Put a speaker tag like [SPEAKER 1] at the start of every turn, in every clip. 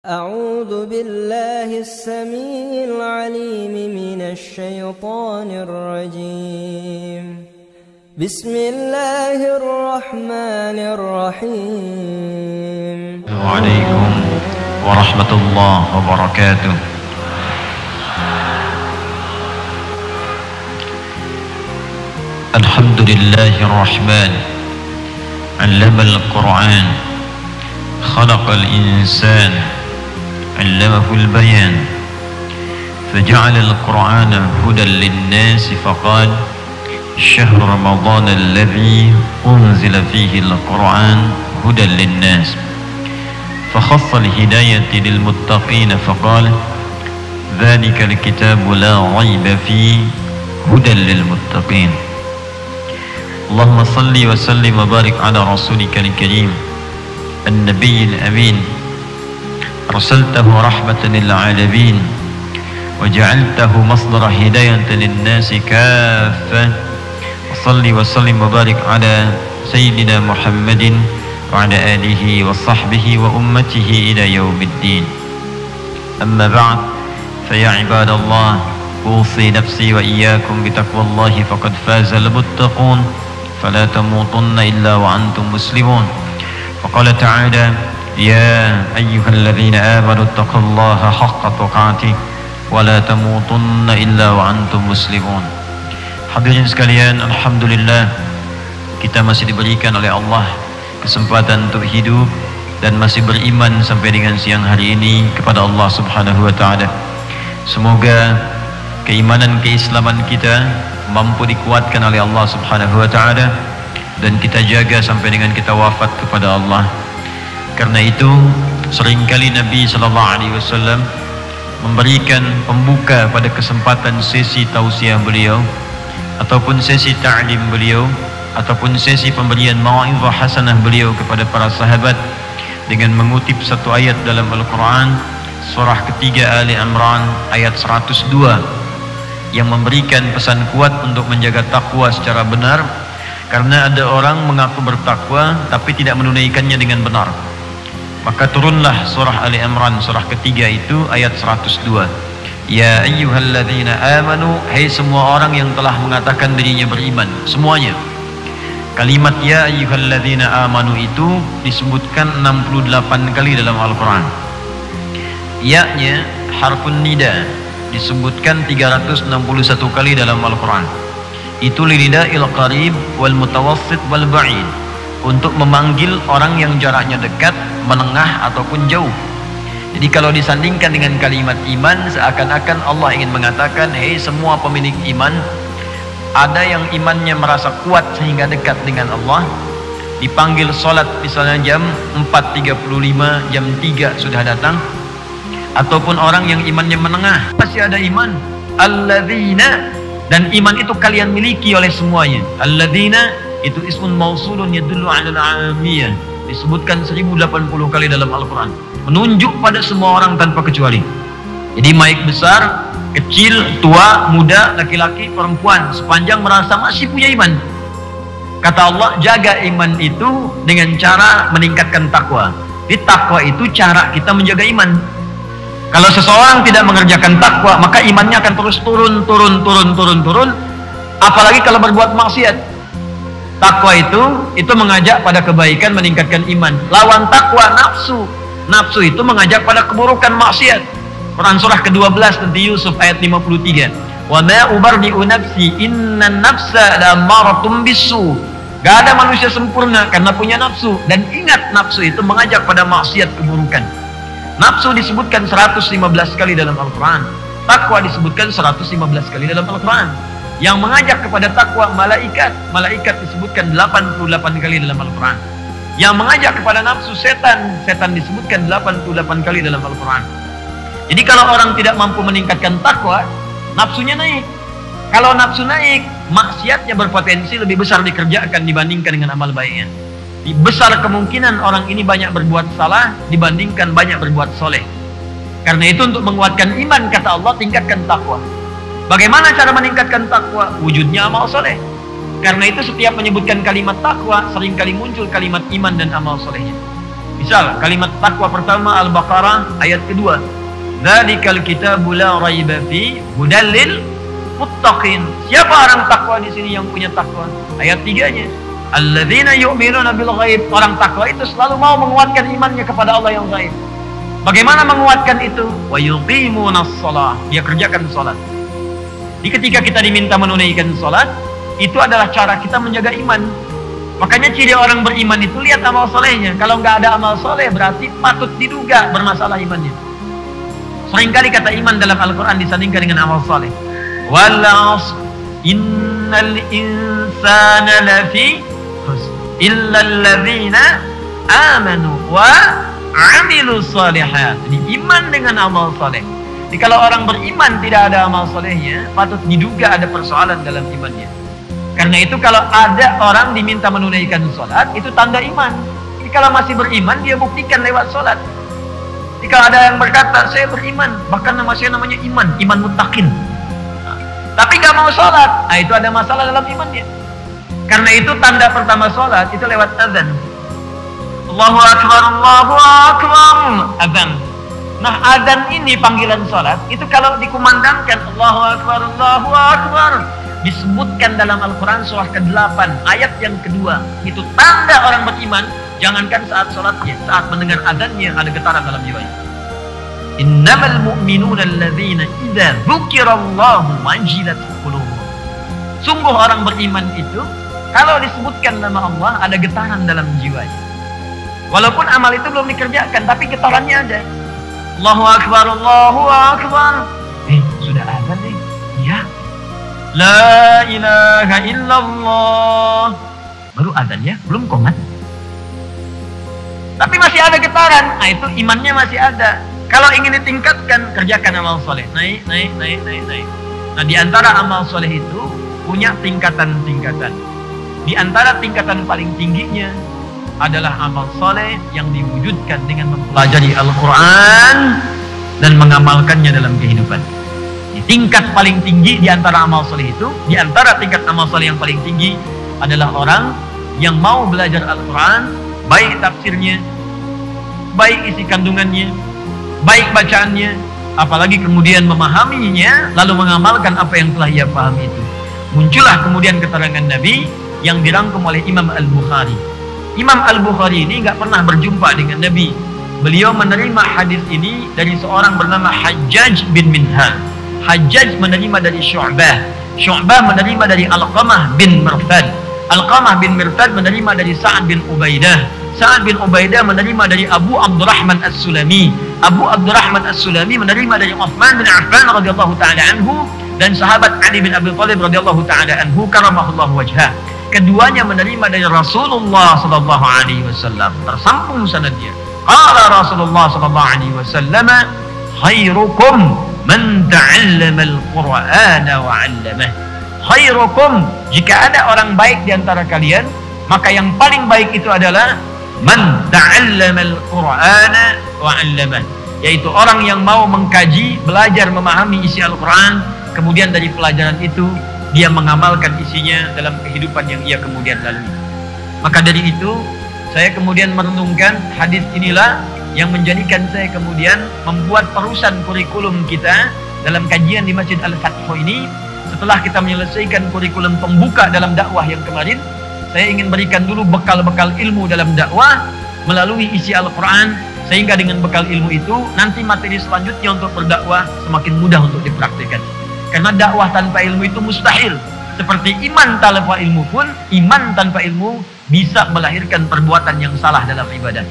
[SPEAKER 1] أعوذ بالله السميع العليم من الشيطان الرجيم. بسم الله الرحمن الرحيم.
[SPEAKER 2] وعليكم ورحمة الله وبركاته. الحمد لله الرحمن علم القرآن خلق الإنسان علمه البيان فجعل القرآن هدى للناس فقال شهر رمضان الذي أنزل فيه القرآن هدى للناس فخص الهداية للمتقين فقال ذلك الكتاب لا ريب فيه هدى للمتقين. اللهم صل وسلم وبارك على رسولك الكريم النبي الأمين أرسلته رحمة للعالمين وجعلته مصدر هداية للناس كافة. وصل وسلم وبارك على سيدنا محمد وعلى آله وصحبه وأمته إلى يوم الدين. أما بعد فيا عباد الله أوصي نفسي وإياكم بتقوى الله فقد فاز المتقون فلا تموتن إلا وأنتم مسلمون. وقال تعالى يا أيها الذين آمنوا اتقوا الله حق تقاته ولا تموتن إلا وأنتم مسلمون. Hadirin sekalian, alhamdulillah kita masih diberikan oleh Allah kesempatan untuk hidup dan masih beriman sampai dengan siang hari ini kepada Allah Subhanahu wa taala. Semoga keimanan keislaman kita mampu dikuatkan oleh Allah Subhanahu wa taala dan kita jaga sampai dengan kita wafat kepada Allah. Karena itu seringkali Nabi sallallahu alaihi wasallam memberikan pembuka pada kesempatan sesi tausiah beliau ataupun sesi ta'lim beliau ataupun sesi pemberian mau'izah hasanah beliau kepada para sahabat dengan mengutip satu ayat dalam Al-Quran surah ketiga Ali Imran ayat 102 yang memberikan pesan kuat untuk menjaga takwa secara benar, karena ada orang mengaku bertakwa tapi tidak menunaikannya dengan benar. Maka turunlah surah Ali Imran surah ketiga itu ayat 102. Ya ayyuhalladzina amanu, hai semua orang yang telah mengatakan dirinya beriman, semuanya. Kalimat ya ayyuhalladzina amanu itu disebutkan 68 kali dalam Al-Quran. Ya-nya harfun nida disebutkan 361 kali dalam Al-Quran. Itu linida'il qarib wal mutawassit wal ba'id, untuk memanggil orang yang jaraknya dekat, menengah ataupun jauh. Jadi kalau disandingkan dengan kalimat iman, seakan-akan Allah ingin mengatakan, hei semua pemilik iman, ada yang imannya merasa kuat sehingga dekat dengan Allah, dipanggil sholat misalnya jam 4.35, jam 3 sudah datang, ataupun orang yang imannya menengah, masih ada iman. Alladzina, dan iman itu kalian miliki oleh semuanya. Alladzina itu ismun mausulun yadullu ala al-amiyah, disebutkan 1080 kali dalam Al-Quran, menunjuk pada semua orang tanpa kecuali. Jadi baik besar, kecil, tua, muda, laki-laki, perempuan, sepanjang merasa masih punya iman. Kata Allah, jaga iman itu dengan cara meningkatkan takwa. Di takwa itu cara kita menjaga iman. Kalau seseorang tidak mengerjakan takwa, maka imannya akan terus turun. Apalagi kalau berbuat maksiat. Takwa itu mengajak pada kebaikan, meningkatkan iman. Lawan takwa nafsu. Nafsu itu mengajak pada keburukan, maksiat. Quran surah ke-12 nanti Yusuf ayat 53. Wa ma ubardi'u nafsi innan nafsa la'amaratum bisu. Gak ada manusia sempurna karena punya nafsu. Dan ingat, nafsu itu mengajak pada maksiat, keburukan. Nafsu disebutkan 115 kali dalam Al-Quran. Takwa disebutkan 115 kali dalam Al-Quran. Yang mengajak kepada takwa malaikat. Malaikat disebutkan 88 kali dalam Al-Quran. Yang mengajak kepada nafsu setan. Setan disebutkan 88 kali dalam Al-Quran. Jadi kalau orang tidak mampu meningkatkan takwa, nafsunya naik. Kalau nafsu naik, maksiatnya berpotensi lebih besar dikerjakan dibandingkan dengan amal baiknya. Besar kemungkinan orang ini banyak berbuat salah dibandingkan banyak berbuat soleh. Karena itu untuk menguatkan iman, kata Allah, tingkatkan takwa. Bagaimana cara meningkatkan takwa? Wujudnya amal soleh. Karena itu setiap menyebutkan kalimat takwa seringkali muncul kalimat iman dan amal solehnya. Misal kalimat takwa pertama Al-Baqarah ayat kedua. Dzalikal kitabu la raiba fi hudal lil muttaqin. Siapa orang takwa di sini yang punya takwa? Ayat 3-nya. Alladzina yu'minuna bil ghaib. Orang takwa itu selalu mau menguatkan imannya kepada Allah yang gaib. Bagaimana menguatkan itu? Wa yuqimunas shalah. Dia kerjakan salat. Jadi ketika kita diminta menunaikan salat, itu adalah cara kita menjaga iman. Makanya ciri orang beriman itu lihat amal solehnya. Kalau nggak ada amal soleh berarti patut diduga bermasalah imannya. Seringkali kata iman dalam Al-Quran disandingkan dengan amal soleh. Wal 'ashr innal insana lafi khusr illa alladzina amanu wa 'amilus shalihat. Jadi iman dengan amal soleh. Jadi kalau orang beriman tidak ada amal solehnya, patut diduga ada persoalan dalam imannya. Karena itu kalau ada orang diminta menunaikan sholat, itu tanda iman. Jadi kalau masih beriman, dia buktikan lewat sholat. Jika ada yang berkata, saya beriman, bahkan nama saya namanya iman muttaqin. Tapi gak mau sholat, itu ada masalah dalam imannya. Karena itu tanda pertama sholat, itu lewat azan. Allahu Akbar, Allahu Akbar, azan. Nah azan ini panggilan sholat, itu kalau dikumandangkan Allahu Akbar, Allahu Akbar, disebutkan dalam Al-Quran surah ke-8 ayat yang kedua. Itu tanda orang beriman. Jangankan saat sholatnya, saat mendengar azannya ada getaran dalam jiwanya. Innamal mu'minuna alladzina idza dzukirallahu wajilat qulubuhum. Sungguh orang beriman itu kalau disebutkan nama Allah ada getaran dalam jiwanya. Walaupun amal itu belum dikerjakan tapi getarannya ada. Allahu Akbar, Allahu Akbar. Sudah azan nih. Ya. La ilaha illallah. Baru adanya, belum qomat. Tapi masih ada getaran. Itu imannya masih ada. Kalau ingin ditingkatkan, kerjakan amal soleh. Naik. Nah, di antara amal soleh itu punya tingkatan-tingkatan. Di antara tingkatan paling tingginya adalah amal soleh yang diwujudkan dengan mempelajari Al-Quran dan mengamalkannya dalam kehidupan. Di tingkat paling tinggi di antara amal soleh itu, di antara tingkat amal soleh yang paling tinggi adalah orang yang mau belajar Al-Quran, baik tafsirnya, baik isi kandungannya, baik bacaannya, apalagi kemudian memahaminya, lalu mengamalkan apa yang telah ia pahami itu. Muncullah kemudian keterangan Nabi yang dirangkum oleh Imam Al-Bukhari. Imam Al-Bukhari ini nggak pernah berjumpa dengan Nabi. Beliau menerima hadis ini dari seorang bernama Hajjaj bin Minhal. Hajjaj menerima dari Syu'bah. Syu'bah menerima dari Alqamah bin Mirfad. Alqamah bin Mirfad menerima dari Sa'ad bin Ubaidah. Sa'ad bin Ubaidah menerima dari Abu Abdurrahman As-Sulami. Abu Abdurrahman As-Sulami menerima dari Uthman bin Affan radhiyallahu ta'ala anhu dan sahabat Ali bin Abi Thalib radhiyallahu ta'ala anhu karamahullahu wajhah. Keduanya menerima dari Rasulullah sallallahu alaihi wasallam. Tersambung sanadnya. Qala Rasulullah sallallahu alaihi wasallam, khairukum man ta'allama al-Qur'ana wa 'allamah. Khairukum, jika ada orang baik di antara kalian, maka yang paling baik itu adalah man ta'allama al-Qur'ana wa 'allamah, yaitu orang yang mau mengkaji, belajar memahami isi Al-Qur'an, kemudian dari pelajaran itu dia mengamalkan isinya dalam kehidupan yang ia kemudian lalui. Maka dari itu saya kemudian merenungkan hadis inilah yang menjadikan saya kemudian membuat perusan kurikulum kita dalam kajian di Masjid Al-Fathu ini. Setelah kita menyelesaikan kurikulum pembuka dalam dakwah yang kemarin, saya ingin berikan dulu bekal-bekal ilmu dalam dakwah melalui isi Al-Quran, sehingga dengan bekal ilmu itu nanti materi selanjutnya untuk berdakwah semakin mudah untuk dipraktikkan. Karena dakwah tanpa ilmu itu mustahil. Seperti iman tanpa ilmu pun, iman tanpa ilmu bisa melahirkan perbuatan yang salah dalam ibadah.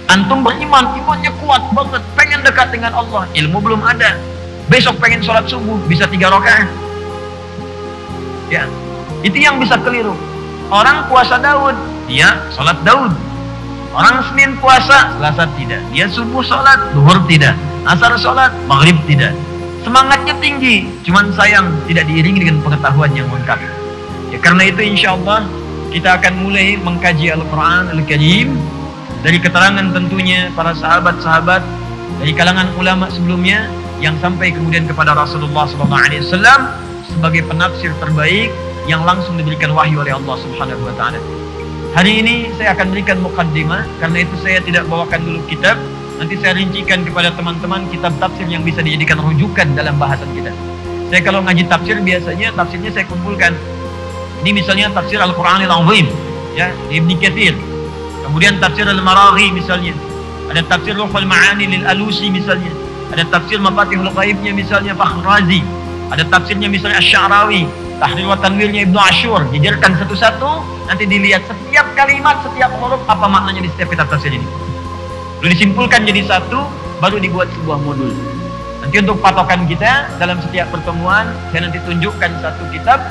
[SPEAKER 2] Antum beriman, imannya kuat banget, pengen dekat dengan Allah, ilmu belum ada. Besok pengen sholat subuh, bisa 3 rakaat. Ya, itu yang bisa keliru. Orang puasa Daud, dia sholat Daud. Orang Senin puasa, Selasa tidak. Dia subuh sholat, zuhur tidak. Asar sholat, maghrib tidak. Semangatnya tinggi, cuman sayang tidak diiringi dengan pengetahuan yang lengkap. Ya, karena itu insya Allah kita akan mulai mengkaji Al-Quran Al-Karim dari keterangan tentunya para sahabat-sahabat dari kalangan ulama sebelumnya yang sampai kemudian kepada Rasulullah SAW sebagai penafsir terbaik yang langsung diberikan wahyu oleh Allah Subhanahu Wa Taala.
[SPEAKER 3] Hari ini saya akan berikan mukaddimah, karena itu saya tidak bawakan dulu kitab. Nanti saya rincikan kepada teman-teman kitab tafsir yang bisa dijadikan rujukan dalam bahasan kita. Saya kalau ngaji tafsir biasanya tafsirnya saya kumpulkan. Ini misalnya tafsir Al-Qur'anil Azim, ya, Ibnu Katsir. Kemudian tafsir Al-Maraghi misalnya. Ada tafsir Ruhul Ma'ani lil Alusi misalnya. Ada tafsir Mafatihul Ghaibnya misalnya Fakhr Razi. Ada tafsirnya misalnya Asy-Sya'rawi, Tahrir wa Tanwirnya Ibnu Asyur. Dijelaskan satu-satu, nanti dilihat setiap kalimat, setiap huruf apa maknanya di setiap kitab tafsir ini. Lalu disimpulkan jadi satu, baru dibuat sebuah modul. Nanti untuk patokan kita dalam setiap pertemuan, saya nanti tunjukkan satu kitab,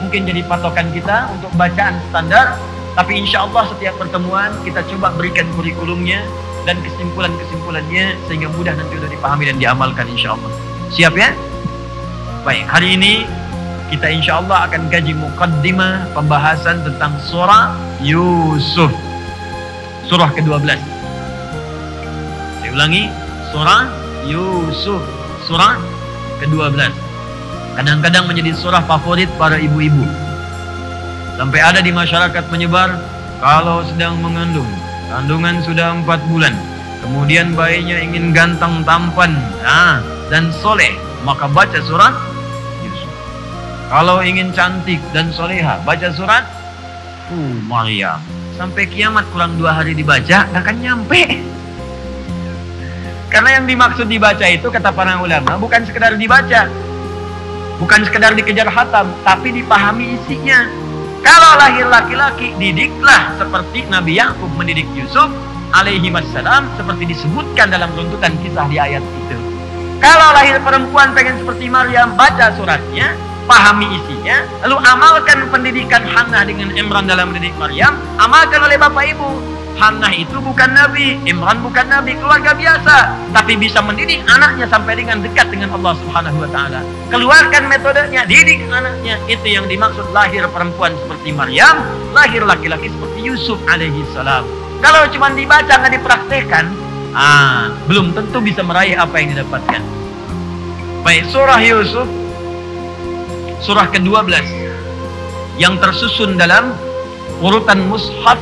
[SPEAKER 3] mungkin jadi patokan kita untuk bacaan standar. Tapi insya Allah setiap pertemuan kita coba berikan kurikulumnya dan kesimpulan-kesimpulannya sehingga mudah nanti sudah dipahami dan diamalkan insya Allah. Siap ya? Baik, hari ini kita insya Allah akan kaji muqaddimah pembahasan tentang surah Yusuf. Surah ke-12. Saya ulangi, surah Yusuf. Surah ke-12. Kadang-kadang menjadi surah favorit para ibu-ibu. Sampai ada di masyarakat menyebar, kalau sedang mengandung, kandungan sudah 4 bulan, kemudian bayinya ingin ganteng, tampan, dan soleh, maka baca surat Yusuf. Kalau ingin cantik dan soleha, baca surat Maryam. Sampai kiamat kurang 2 hari dibaca, gak akan nyampe. Karena yang dimaksud dibaca itu, kata para ulama, bukan sekedar dibaca, bukan sekedar dikejar hatam, tapi dipahami isinya. Kalau lahir laki-laki, didiklah seperti Nabi Yakub mendidik Yusuf alaihi wassalam, seperti disebutkan dalam runtutan kisah di ayat itu. Kalau lahir perempuan pengen seperti Maryam, baca suratnya, pahami isinya, lalu amalkan pendidikan Hannah dengan Imran dalam mendidik Maryam. Amalkan oleh bapak ibu. Hannah itu bukan nabi, Imran bukan nabi, keluarga biasa, tapi bisa mendidik anaknya sampai dengan dekat dengan Allah Subhanahu wa taala. Keluarkan metodenya, didik anaknya. Itu yang dimaksud lahir perempuan seperti Maryam, lahir laki-laki seperti Yusuf alaihi salam. Kalau cuma dibaca nggak dipraktekkan, belum tentu bisa meraih apa yang didapatkan. Baik, surah Yusuf, surah ke-12 yang tersusun dalam urutan mushaf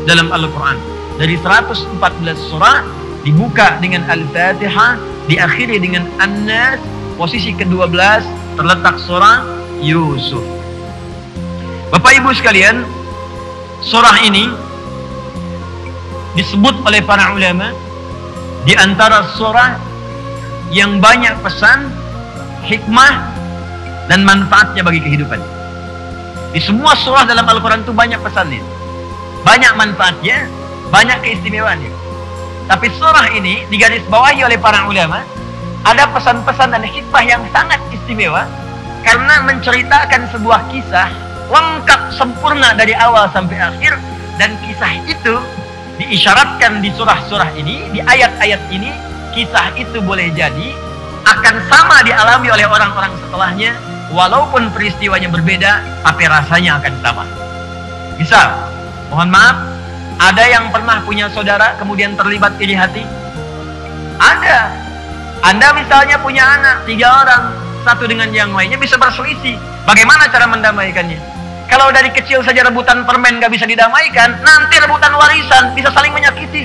[SPEAKER 3] dalam Al-Quran. Dari 114 surah, dibuka dengan Al-Fatihah, diakhiri dengan An-Nas, posisi ke-12 terletak surah Yusuf. Bapak Ibu sekalian, surah ini disebut oleh para ulama di antara surah yang banyak pesan, hikmah, dan manfaatnya bagi kehidupan. Di semua surah dalam Al-Quran itu banyak pesannya, banyak manfaatnya, banyak keistimewaannya. Tapi surah ini digarisbawahi oleh para ulama, ada pesan-pesan dan hikmah yang sangat istimewa, karena menceritakan sebuah kisah lengkap sempurna dari awal sampai akhir. Dan kisah itu diisyaratkan di surah-surah ini, di ayat-ayat ini, kisah itu boleh jadi akan sama dialami oleh orang-orang setelahnya, walaupun peristiwanya berbeda, tapi rasanya akan sama. Misal, mohon maaf, ada yang pernah punya saudara kemudian terlibat iri hati? Ada. Anda misalnya punya anak 3 orang, satu dengan yang lainnya bisa berselisih. Bagaimana cara mendamaikannya? Kalau dari kecil saja rebutan permen gak bisa didamaikan, nanti rebutan warisan bisa saling menyakiti.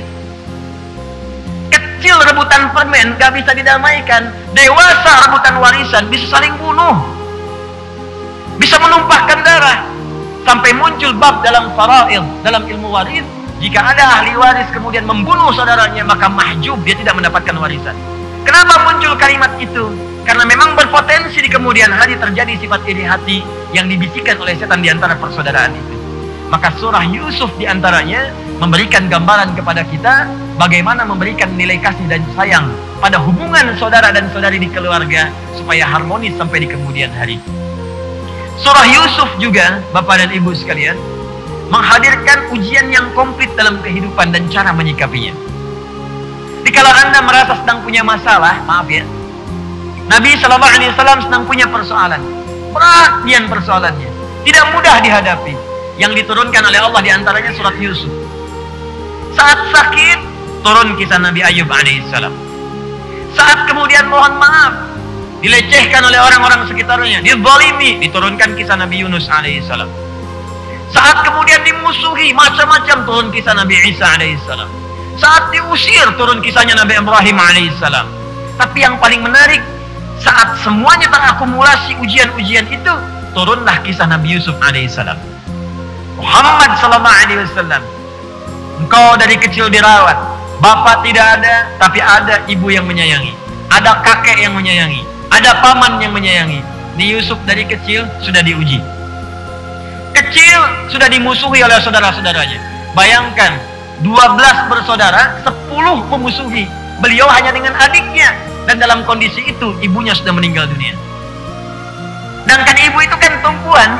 [SPEAKER 3] Kecil rebutan permen gak bisa didamaikan, dewasa rebutan warisan bisa saling bunuh, bisa menumpahkan darah. Sampai muncul bab dalam faraid, dalam ilmu waris, jika ada ahli waris kemudian membunuh saudaranya, maka mahjub, dia tidak mendapatkan warisan. Kenapa muncul kalimat itu? Karena memang berpotensi di kemudian hari terjadi sifat iri hati yang dibisikkan oleh setan di antara persaudaraan itu. Maka surah Yusuf di antaranya memberikan gambaran kepada kita bagaimana memberikan nilai kasih dan sayang pada hubungan saudara dan saudari di keluarga supaya harmonis sampai di kemudian hari. Surah Yusuf juga, Bapak dan Ibu sekalian, menghadirkan ujian yang komplit dalam kehidupan dan cara menyikapinya. Jadi kalau Anda merasa sedang punya masalah, maaf ya, Nabi SAW sedang punya persoalan, berat dian persoalannya, tidak mudah dihadapi. Yang diturunkan oleh Allah diantaranya surat Yusuf. Saat sakit, turun kisah Nabi Ayub alaihissalam. Saat kemudian mohon maaf, dilecehkan oleh orang-orang sekitarnya, dizalimi, diturunkan kisah Nabi Yunus alaihissalam. Saat kemudian dimusuhi macam-macam, turun kisah Nabi Isa alaihissalam. Saat diusir, turun kisahnya Nabi Ibrahim alaihissalam. Tapi yang paling menarik, saat semuanya terakumulasi ujian-ujian itu, turunlah kisah Nabi Yusuf alaihissalam. Muhammad sallallahu alaihi wasallam, engkau dari kecil dirawat, bapak tidak ada, tapi ada ibu yang menyayangi, ada kakek yang menyayangi, ada paman yang menyayangi. Ini Yusuf dari kecil sudah diuji. Kecil sudah dimusuhi oleh saudara-saudaranya. Bayangkan, 12 bersaudara, 10 memusuhi. Beliau hanya dengan adiknya. Dan dalam kondisi itu, ibunya sudah meninggal dunia. Sedangkan ibu itu kan tumpuan.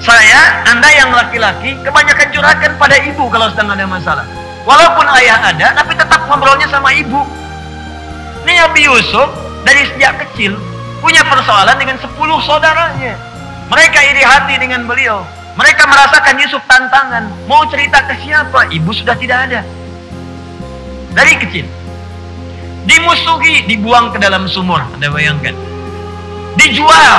[SPEAKER 3] Saya, Anda yang laki-laki, kebanyakan curahkan pada ibu kalau sedang ada masalah. Walaupun ayah ada, tapi tetap ngobrolnya sama ibu. Ini Nabi Yusuf, dari sejak kecil, punya persoalan dengan 10 saudaranya. Mereka iri hati dengan beliau. Mereka merasakan Yusuf tantangan. Mau cerita ke siapa? Ibu sudah tidak ada. Dari kecil. Dimusuhi, dibuang ke dalam sumur. Anda bayangkan. Dijual.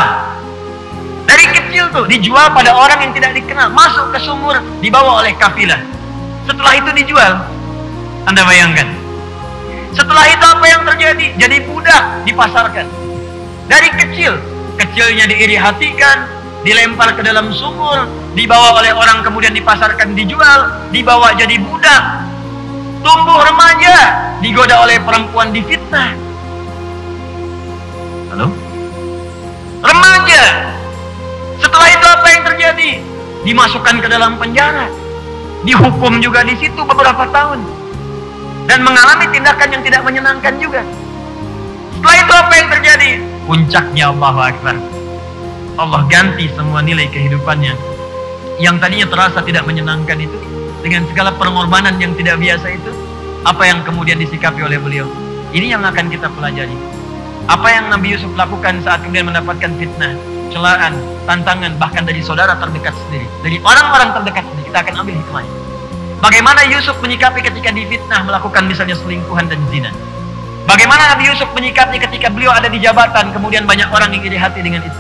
[SPEAKER 3] Dari kecil tuh, dijual pada orang yang tidak dikenal. Masuk ke sumur, dibawa oleh kafilah. Setelah itu dijual. Anda bayangkan. Setelah itu apa yang terjadi? Jadi budak, dipasarkan. Dari kecil, kecilnya diiri hatikan, dilempar ke dalam sumur, dibawa oleh orang kemudian dipasarkan, dijual, dibawa jadi budak, tumbuh remaja, digoda oleh perempuan, difitnah. Halo? Remaja. Setelah itu apa yang terjadi? Dimasukkan ke dalam penjara, dihukum juga di situ beberapa tahun, dan mengalami tindakan yang tidak menyenangkan juga. Setelah itu apa yang terjadi? Puncaknya Allahu Akbar. Allah ganti semua nilai kehidupannya yang tadinya terasa tidak menyenangkan itu, dengan segala pengorbanan yang tidak biasa itu. Apa yang kemudian disikapi oleh beliau? Ini yang akan kita pelajari. Apa yang Nabi Yusuf lakukan saat kemudian mendapatkan fitnah, celaan, tantangan, bahkan dari saudara terdekat sendiri, dari orang-orang terdekat sendiri. Kita akan ambil hikmahnya. Bagaimana Yusuf menyikapi ketika difitnah melakukan misalnya selingkuhan dan zina. Bagaimana Nabi Yusuf menyikapi ketika beliau ada di jabatan, kemudian banyak orang yang iri hati dengan itu.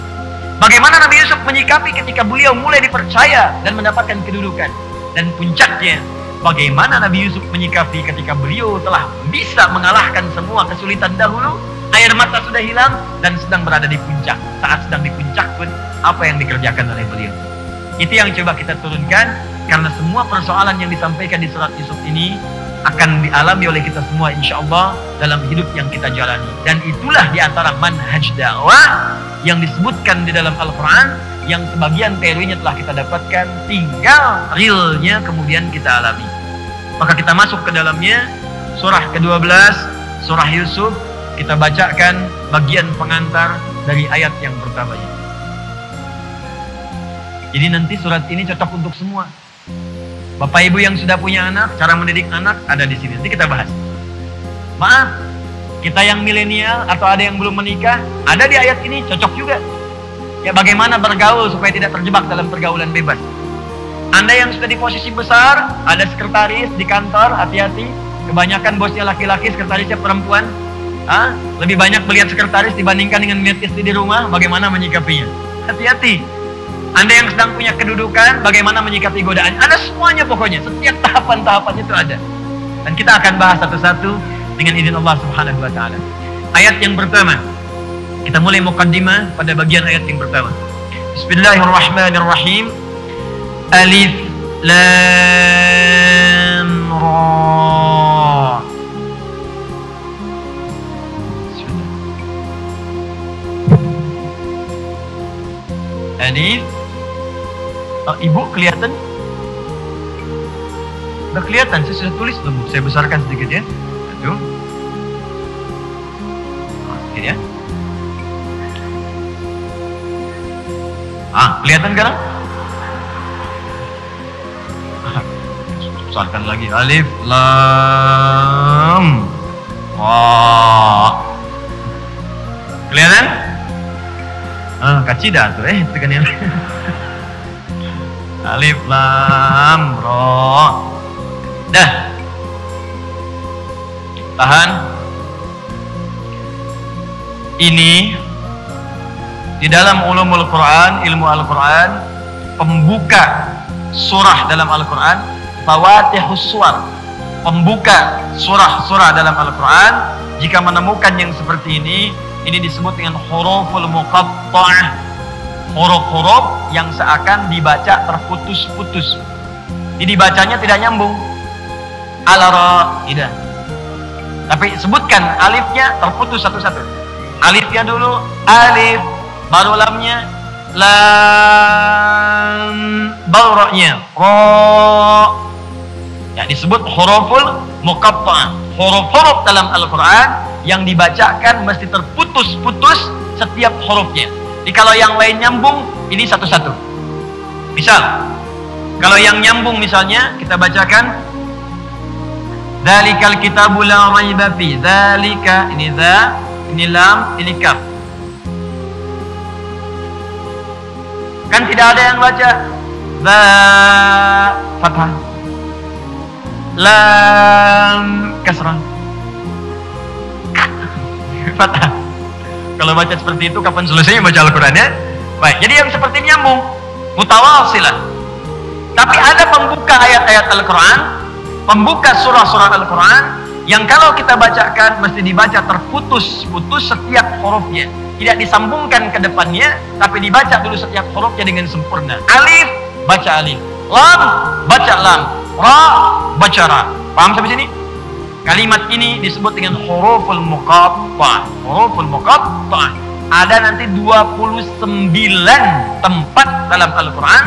[SPEAKER 3] Bagaimana Nabi Yusuf menyikapi ketika beliau mulai dipercaya dan mendapatkan kedudukan. Dan puncaknya, bagaimana Nabi Yusuf menyikapi ketika beliau telah bisa mengalahkan semua kesulitan dahulu, air mata sudah hilang, dan sedang berada di puncak. Saat sedang di puncak pun, apa yang dikerjakan oleh beliau. Itu yang coba kita turunkan, karena semua persoalan yang disampaikan di surat Yusuf ini akan dialami oleh kita semua insyaAllah dalam hidup yang kita jalani. Dan itulah diantara manhaj dakwah yang disebutkan di dalam Al-Quran, yang sebagian teorinya telah kita dapatkan, tinggal realnya kemudian kita alami. Maka kita masuk ke dalamnya, surah ke-12, surah Yusuf. Kita bacakan bagian pengantar dari ayat yang pertamanya. Jadi nanti surat ini cocok untuk semua. Bapak ibu yang sudah punya anak, cara mendidik anak ada di sini. Nanti kita bahas. Maaf, kita yang milenial atau ada yang belum menikah, ada di ayat ini, cocok juga. Ya, bagaimana bergaul supaya tidak terjebak dalam pergaulan bebas. Anda yang sudah di posisi besar, ada sekretaris di kantor, hati-hati. Kebanyakan bosnya laki-laki, sekretarisnya perempuan. Lebih banyak melihat sekretaris dibandingkan dengan melihat istri di rumah, bagaimana menyikapinya. Hati-hati. Anda yang sedang punya kedudukan, bagaimana menyikapi godaan. Ada semuanya pokoknya, setiap tahapan-tahapannya itu ada. Dan kita akan bahas satu-satu dengan izin Allah Subhanahu wa Ta'ala. Ayat yang pertama, kita mulai muqaddimah pada bagian ayat yang pertama. Bismillahirrahmanirrahim. Alif Lam Ra. Alif. Ibu kelihatan? Udah kelihatan, saya sudah tulis belum? Saya besarkan sedikit ya. Aduh. Sedikit ya. Kelihatan sekarang? Besarkan lagi. Alif Lam Ra. Kelihatan? Kacida tuh, tekan yang Alif Lam Ra. Dah. Tahan. Ini di dalam ulumul Quran, ilmu Al-Quran, pembuka surah dalam Al-Quran, fawatihus suwar, pembuka surah-surah dalam Al-Quran. Jika menemukan yang seperti ini disebut dengan huruful muqatta'ah, huruf-huruf yang seakan dibaca terputus-putus. Jadi dibacanya tidak nyambung. Al-ra, tidak. Tapi sebutkan alifnya terputus satu-satu. Alifnya dulu, alif, baru lamnya, lam, baru ra-nya, ra. Ya, disebut huruful muqatta'ah. Huruf-huruf dalam Al-Quran yang dibacakan mesti terputus-putus setiap hurufnya. Jadi kalau yang lain nyambung, ini satu-satu. Misal, kalau yang nyambung misalnya kita bacakan Dzalikal kitabu la raiba fi. Dzalika, ini dza, ini lam, ini kaf. Kan tidak ada yang baca dza fathah, lam kasrah, fathah. Kalau baca seperti itu kapan selesai baca Al-Quran ya? Baik, jadi yang seperti ini nyambung, mutawasilah. Tapi ada pembuka ayat-ayat Al-Quran, pembuka surah-surah Al-Quran yang kalau kita bacakan mesti dibaca terputus-putus setiap hurufnya, tidak disambungkan ke depannya, tapi dibaca dulu setiap hurufnya dengan sempurna. Alif, baca alif. Lam, baca lam. Ra, baca ra. Paham sampai sini? Kalimat ini disebut dengan huruful muqatta'ah. Huruful muqatta'ah. Ada nanti 29 tempat dalam Al-Quran.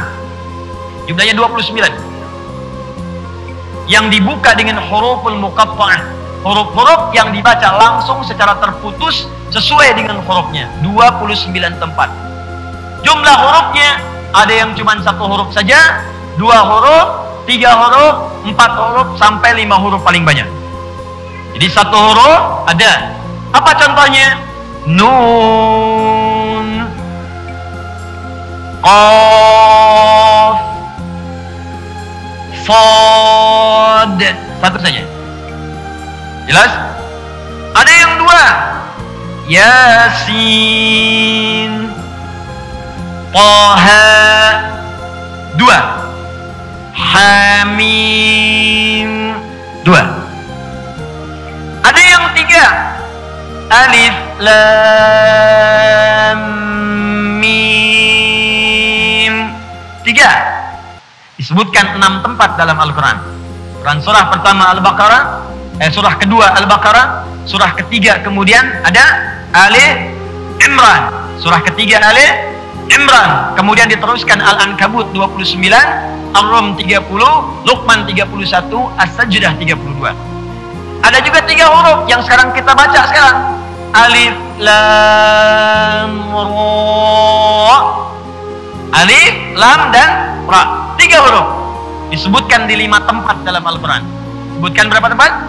[SPEAKER 3] Jumlahnya 29. Yang dibuka dengan huruful muqatta'ah. Huruf-huruf yang dibaca langsung secara terputus sesuai dengan hurufnya. 29 tempat. Jumlah hurufnya ada yang cuma 1 huruf saja, 2 huruf, 3 huruf, 4 huruf, sampai 5 huruf paling banyak. Jadi 1 huruf ada. Apa contohnya? Nun, Qaf, Shad. 1 saja. Jelas? Ada yang 2. Yasin, Taha. 2. Hamim. 2. Ada yang 3. Alif, lam, mim. 3. Disebutkan 6 tempat dalam Al-Quran. Quran surah pertama Al-Baqarah, surah kedua Al-Baqarah, surah ketiga kemudian ada Ali Imran, surah ketiga Ali Imran, kemudian diteruskan Al-Ankabut 29, Ar-Rum 30, Luqman 31, As-Sajdah 32. Ada juga 3 huruf yang sekarang kita baca sekarang. Alif, lam, ra. Alif, lam, dan ra. 3 huruf. Disebutkan di 5 tempat dalam Al-Quran. Sebutkan berapa tempat?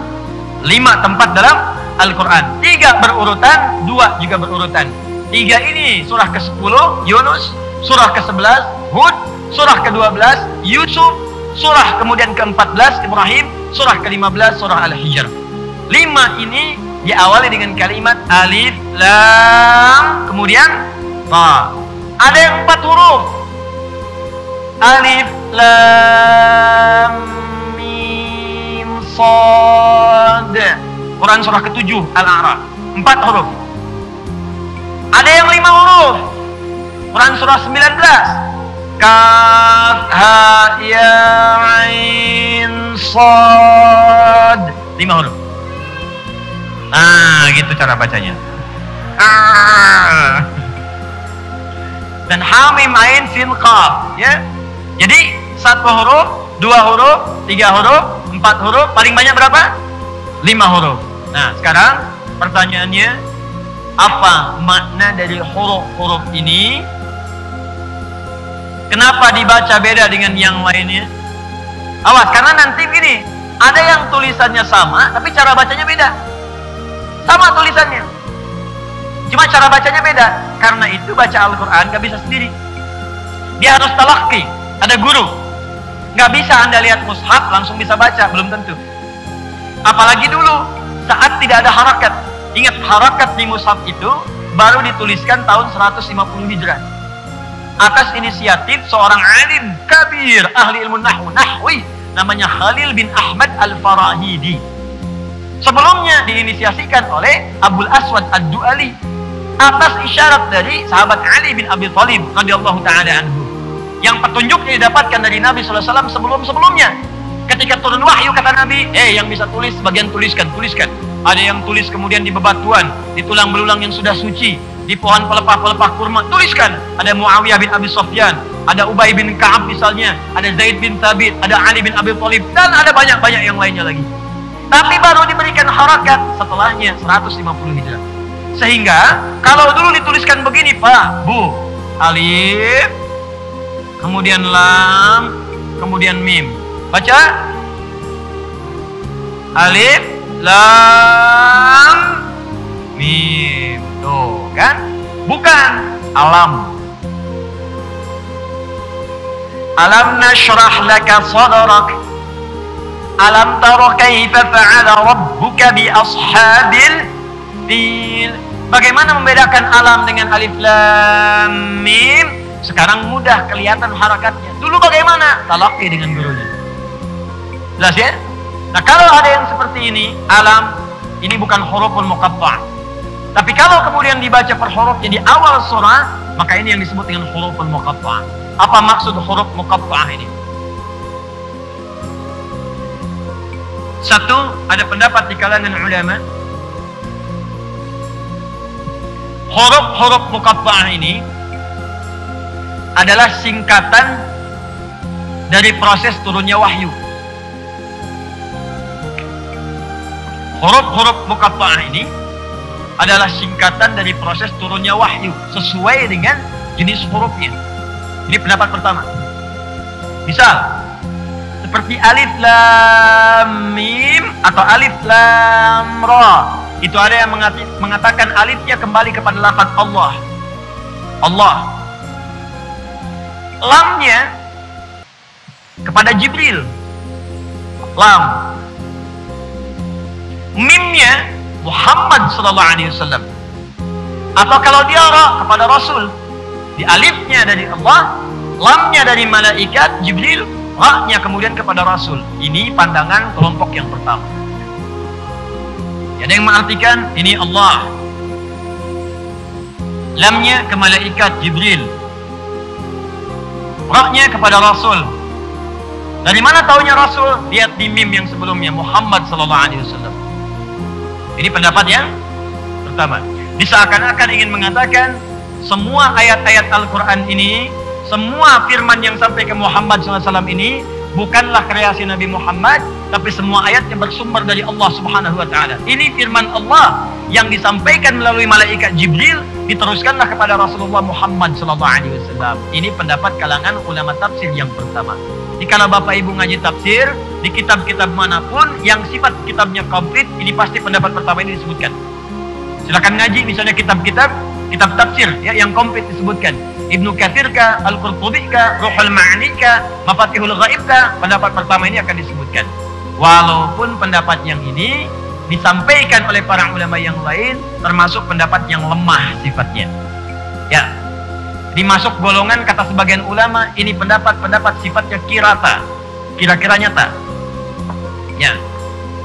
[SPEAKER 3] 5 tempat dalam Al-Quran. 3 berurutan, 2 juga berurutan. 3 ini surah ke-10 Yunus, surah ke-11 Hud, surah ke-12 Yusuf, surah kemudian ke-14 Ibrahim, surah ke-15 surah Al-Hijr. 5 ini diawali dengan kalimat alif, lam, kemudian ta. Ada yang 4 huruf. Alif, lam, mim, shad. Quran surah ke-7 Al-A'raf. 4 huruf. Ada yang 5 huruf. Quran surah 19. Kaf, ha, ya, ain, shad. 5 huruf. Nah, gitu cara bacanya. Dan hamim, ain, sin, qaf, ya. Jadi 1 huruf, 2 huruf, 3 huruf, 4 huruf, paling banyak berapa? 5 huruf. Nah, sekarang pertanyaannya, apa makna dari huruf-huruf ini? Kenapa dibaca beda dengan yang lainnya? Awas, karena nanti gini, ada yang tulisannya sama, tapi cara bacanya beda. Sama tulisannya, cuma cara bacanya beda. Karena itu baca Al-Quran gak bisa sendiri. Dia harus talaqi, ada guru. Gak bisa Anda lihat mushaf langsung bisa baca, belum tentu. Apalagi dulu saat tidak ada harakat. Ingat, harakat di mushaf itu baru dituliskan tahun 150 Hijrah. atas inisiatif seorang alim kabir ahli ilmu nahwi namanya Khalil bin Ahmad Al-Farahidi. Sebelumnya diinisiasikan oleh Abul Aswad Ad-Du'ali atas isyarat dari sahabat Ali bin Abi Thalib radhiyallahu taala anhu. Yang petunjuknya didapatkan dari Nabi SAW sebelum-sebelumnya. Ketika turun wahyu kata Nabi, yang bisa tulis sebagian tuliskan. Ada yang tulis kemudian di bebatuan, di tulang belulang yang sudah suci, di pohon pelepah-pelepah kurma, tuliskan. Ada Muawiyah bin Abi Sufyan, ada Ubay bin Ka'ab misalnya, ada Zaid bin Thabit, ada Ali bin Abi Thalib, dan ada banyak-banyak yang lainnya lagi. Tapi baru diberikan harakat setelahnya 150 Hijrah. Sehingga kalau dulu dituliskan begini Pak, Bu, alif, kemudian lam, kemudian mim. Baca alif, lam, mim. Tuh kan? Bukan alam. Alam nashrah laka sadrak. Alam tara kaifa fa'ala rabbuka bi ashabil fil. Bagaimana membedakan alam dengan alif lam mim? Sekarang mudah kelihatan harakatnya. Dulu bagaimana? Talaqi dengan gurunya. Jelas ya? Nah, kalau ada yang seperti ini, alam ini bukan huruful muqatta'. Tapi kalau kemudian dibaca per hurufnya di awal surah, maka ini yang disebut dengan huruful muqatta'. Apa maksud huruf muqatta'ah ini? Satu, ada pendapat di kalangan ulama, huruf-huruf muqatta'ah ini adalah singkatan dari proses turunnya wahyu. Huruf-huruf muqatta'ah ini adalah singkatan dari proses turunnya wahyu sesuai dengan jenis hurufnya. Ini pendapat pertama. Misal seperti alif lam mim atau alif lam ra. Itu ada yang mengatakan alifnya kembali kepada lafaz Allah. Allah. Lamnya kepada Jibril. Lam. Mimnya Muhammad sallallahu alaihi wasallam. Atau kalau dia ra kepada Rasul. Di alifnya dari Allah, lamnya dari malaikat Jibril, ra-nya kemudian kepada Rasul. Ini pandangan kelompok yang pertama. Ada yang mengartikan ini Allah, lamnya ke malaikat Jibril, ra-nya kepada Rasul. Dari mana taunya Rasul? Lihat di mim yang sebelumnya, Muhammad sallallahu alaihi wasallam. Ini pendapat yang pertama. Diseakan-akan ingin mengatakan semua ayat-ayat Al-Quran ini, semua firman yang sampai ke Muhammad SAW ini bukanlah kreasi Nabi Muhammad, tapi semua ayatnya bersumber dari Allah Subhanahu wa Ta'ala. Ini firman Allah yang disampaikan melalui malaikat Jibril, diteruskanlah kepada Rasulullah Muhammad SAW. Ini pendapat kalangan ulama tafsir yang pertama. Jika Bapak Ibu ngaji tafsir di kitab-kitab manapun yang sifat kitabnya komplit, ini pasti pendapat pertama ini disebutkan. Silakan ngaji misalnya kitab tafsir ya, yang komplit disebutkan. Ibnu Katsir kah, Al-Qurtubi kah, Ruhul Ma'ani kah, Mafatihul Ghaib kah, pendapat pertama ini akan disebutkan. Walaupun pendapat yang ini disampaikan oleh para ulama yang lain termasuk pendapat yang lemah sifatnya. Ya. Dimasuk golongan kata sebagian ulama ini pendapat sifatnya kirata. Kira-kira nyata. Ya.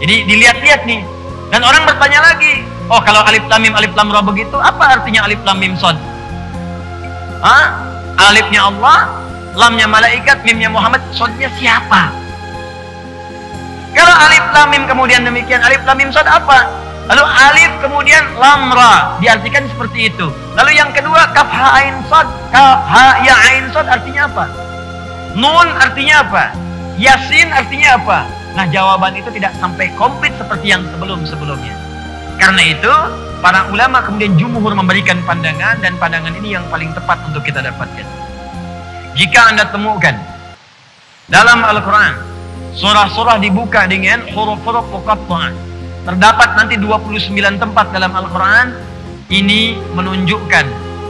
[SPEAKER 3] Jadi dilihat-lihat nih. Dan orang bertanya lagi, oh kalau alif lam mim alif lam ra begitu, apa artinya alif lam mim shad? Alifnya Allah, lamnya malaikat, mimnya Muhammad, shadnya siapa? Kalau alif lam mim kemudian demikian, alif lam mim shad apa? Lalu alif kemudian lam ra, diartikan seperti itu. Lalu yang kedua kaf ha ain shad, kaf ha ya ain shad artinya apa? Nun artinya apa? Yasin artinya apa? Nah, jawaban itu tidak sampai komplit seperti yang sebelum-sebelumnya. Karena itu, para ulama kemudian jumhur memberikan pandangan, dan pandangan ini yang paling tepat untuk kita dapatkan. Jika Anda temukan dalam Al-Quran, surah-surah dibuka dengan huruf-huruf muqatta'ah, terdapat nanti 29 tempat dalam Al-Quran, ini menunjukkan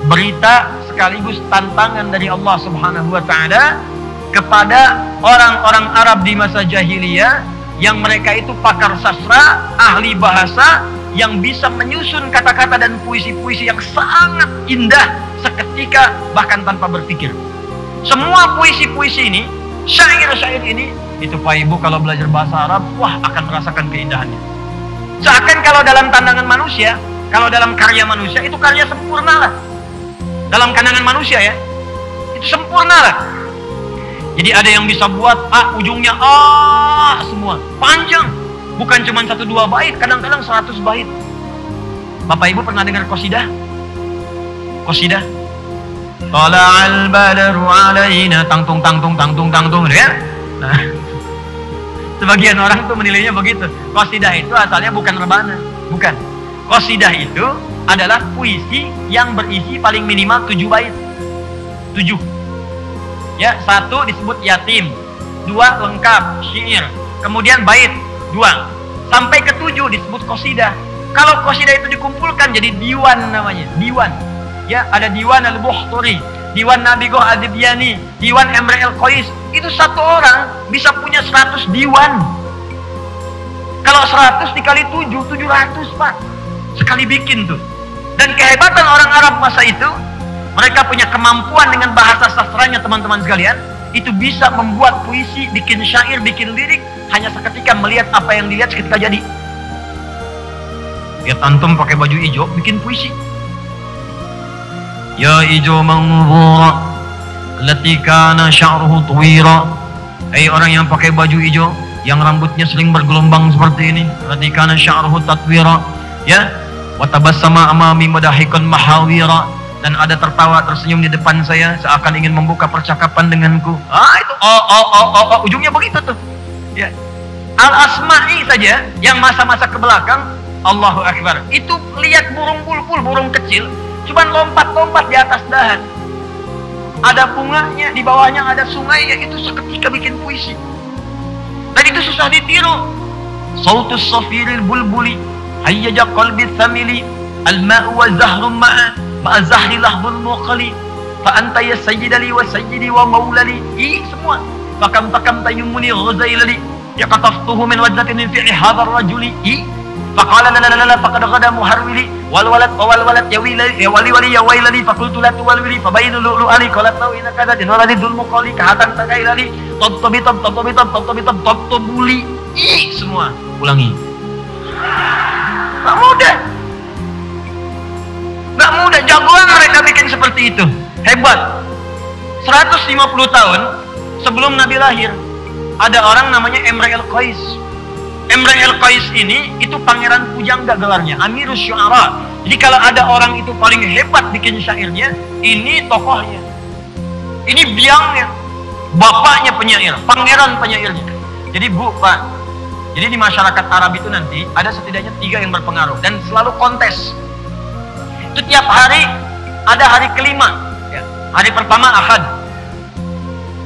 [SPEAKER 3] berita sekaligus tantangan dari Allah Subhanahu wa Ta'ala kepada orang-orang Arab di masa jahiliyah yang mereka itu pakar sastra, ahli bahasa, yang bisa menyusun kata-kata dan puisi-puisi yang sangat indah seketika bahkan tanpa berpikir. Semua puisi-puisi ini, syair-syair ini, itu Pak Ibu kalau belajar bahasa Arab, wah akan merasakan keindahannya. Seakan kalau dalam pandangan manusia, kalau dalam karya manusia, itu karya sempurna lah. Dalam pandangan manusia ya, itu sempurna lah. Jadi ada yang bisa buat ujungnya semua panjang, bukan cuma 1-2 bait, kadang-kadang 100 bait. Bapak Ibu pernah dengar qasidah? Qasidah? Tala'al badru alaina tangtung tangtung tangtung tangtung, ya? Nah, sebagian orang tuh menilainya begitu. Qasidah itu asalnya bukan rebana, bukan. Qasidah itu adalah puisi yang berisi paling minimal 7 bait. 7. Ya, 1 disebut yatim, 2 lengkap, syair, kemudian bait 2, sampai ke 7 disebut qasidah. Kalau qasidah itu dikumpulkan jadi diwan namanya, diwan. Ya, ada diwan al-Buhturi, diwan Nabigoh al-Dibyani, diwan Emre el-Qais. Itu satu orang bisa punya 100 diwan. Kalau 100 dikali 7, 700 Pak. Sekali bikin tuh. Dan kehebatan orang Arab masa itu, mereka punya kemampuan dengan bahasa sastranya teman-teman sekalian, itu bisa membuat puisi, bikin syair, bikin lirik hanya seketika melihat apa yang dilihat seketika jadi. Lihat antum pakai baju hijau bikin puisi. Ya hijau manzura allati kana sya'ruhu tuwira. Hai orang yang pakai baju hijau yang rambutnya sering bergelombang seperti ini, allati kana sya'ruhu tatwira. Ya, wa tabassama amami madahikan mahawira. Dan ada tertawa tersenyum di depan saya seakan ingin membuka percakapan denganku. Itu ujungnya begitu tuh. Ya. Al-Asma'i saja yang masa-masa ke belakang, Allahu Akbar, itu lihat burung bulbul, burung kecil cuman lompat-lompat di atas dahan. Ada bunganya, di bawahnya ada sungai, ya itu seketika bikin puisi. Dan itu susah ditiru. Sautus safiril bulbuli hayyaja qalbi thamili al-ma'u wa zahrum ma'a ma'azahri lahbul muqali fa anta ya sayyidali wa sayyidi wa maulali. Semua fakam tayyumuni ghazailali ya qataftuhu min wajdatin fi'i hadar rajuli faqala la faqad ghada muharwili wal walad ya wali ya wailali faqultu la tuwalwili fa bayinu lu'ali qalat lau inna kada dinwaladi dul muqali kahatan takailali tabuli. Semua ulangi. Gak mudah, jagoan mereka bikin seperti itu. Hebat. 150 tahun sebelum Nabi lahir, ada orang namanya Emre el-Qais. Emre el-Qais ini itu pangeran pujangga gelarnya, Amirus Syu'ara. Jadi kalau ada orang itu paling hebat bikin syairnya, ini tokohnya, ini biangnya, bapaknya penyair, pangeran penyairnya. Jadi Pak, jadi di masyarakat Arab itu nanti ada setidaknya 3 yang berpengaruh dan selalu kontes. Setiap hari ada hari kelima, ya. Hari pertama Ahad,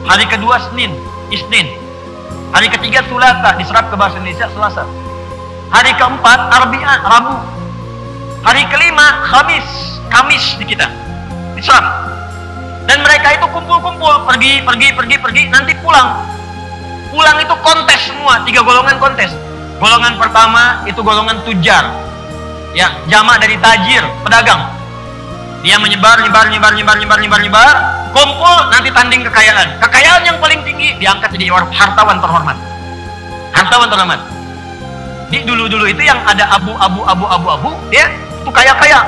[SPEAKER 3] hari kedua Isnin, hari ketiga Sulasa, diserap ke bahasa Indonesia Selasa, hari keempat Arbi'a, Rabu, hari kelima Kamis di kita diserap. Dan mereka itu kumpul-kumpul, pergi, nanti pulang itu kontes semua, 3 golongan kontes. Golongan pertama itu golongan tujar, ya, jamak dari tajir, pedagang. Dia menyebar, kumpul, nanti tanding kekayaan. Kekayaan yang paling tinggi diangkat jadi hartawan terhormat. Di dulu itu yang ada abu, ya, itu kaya-kaya.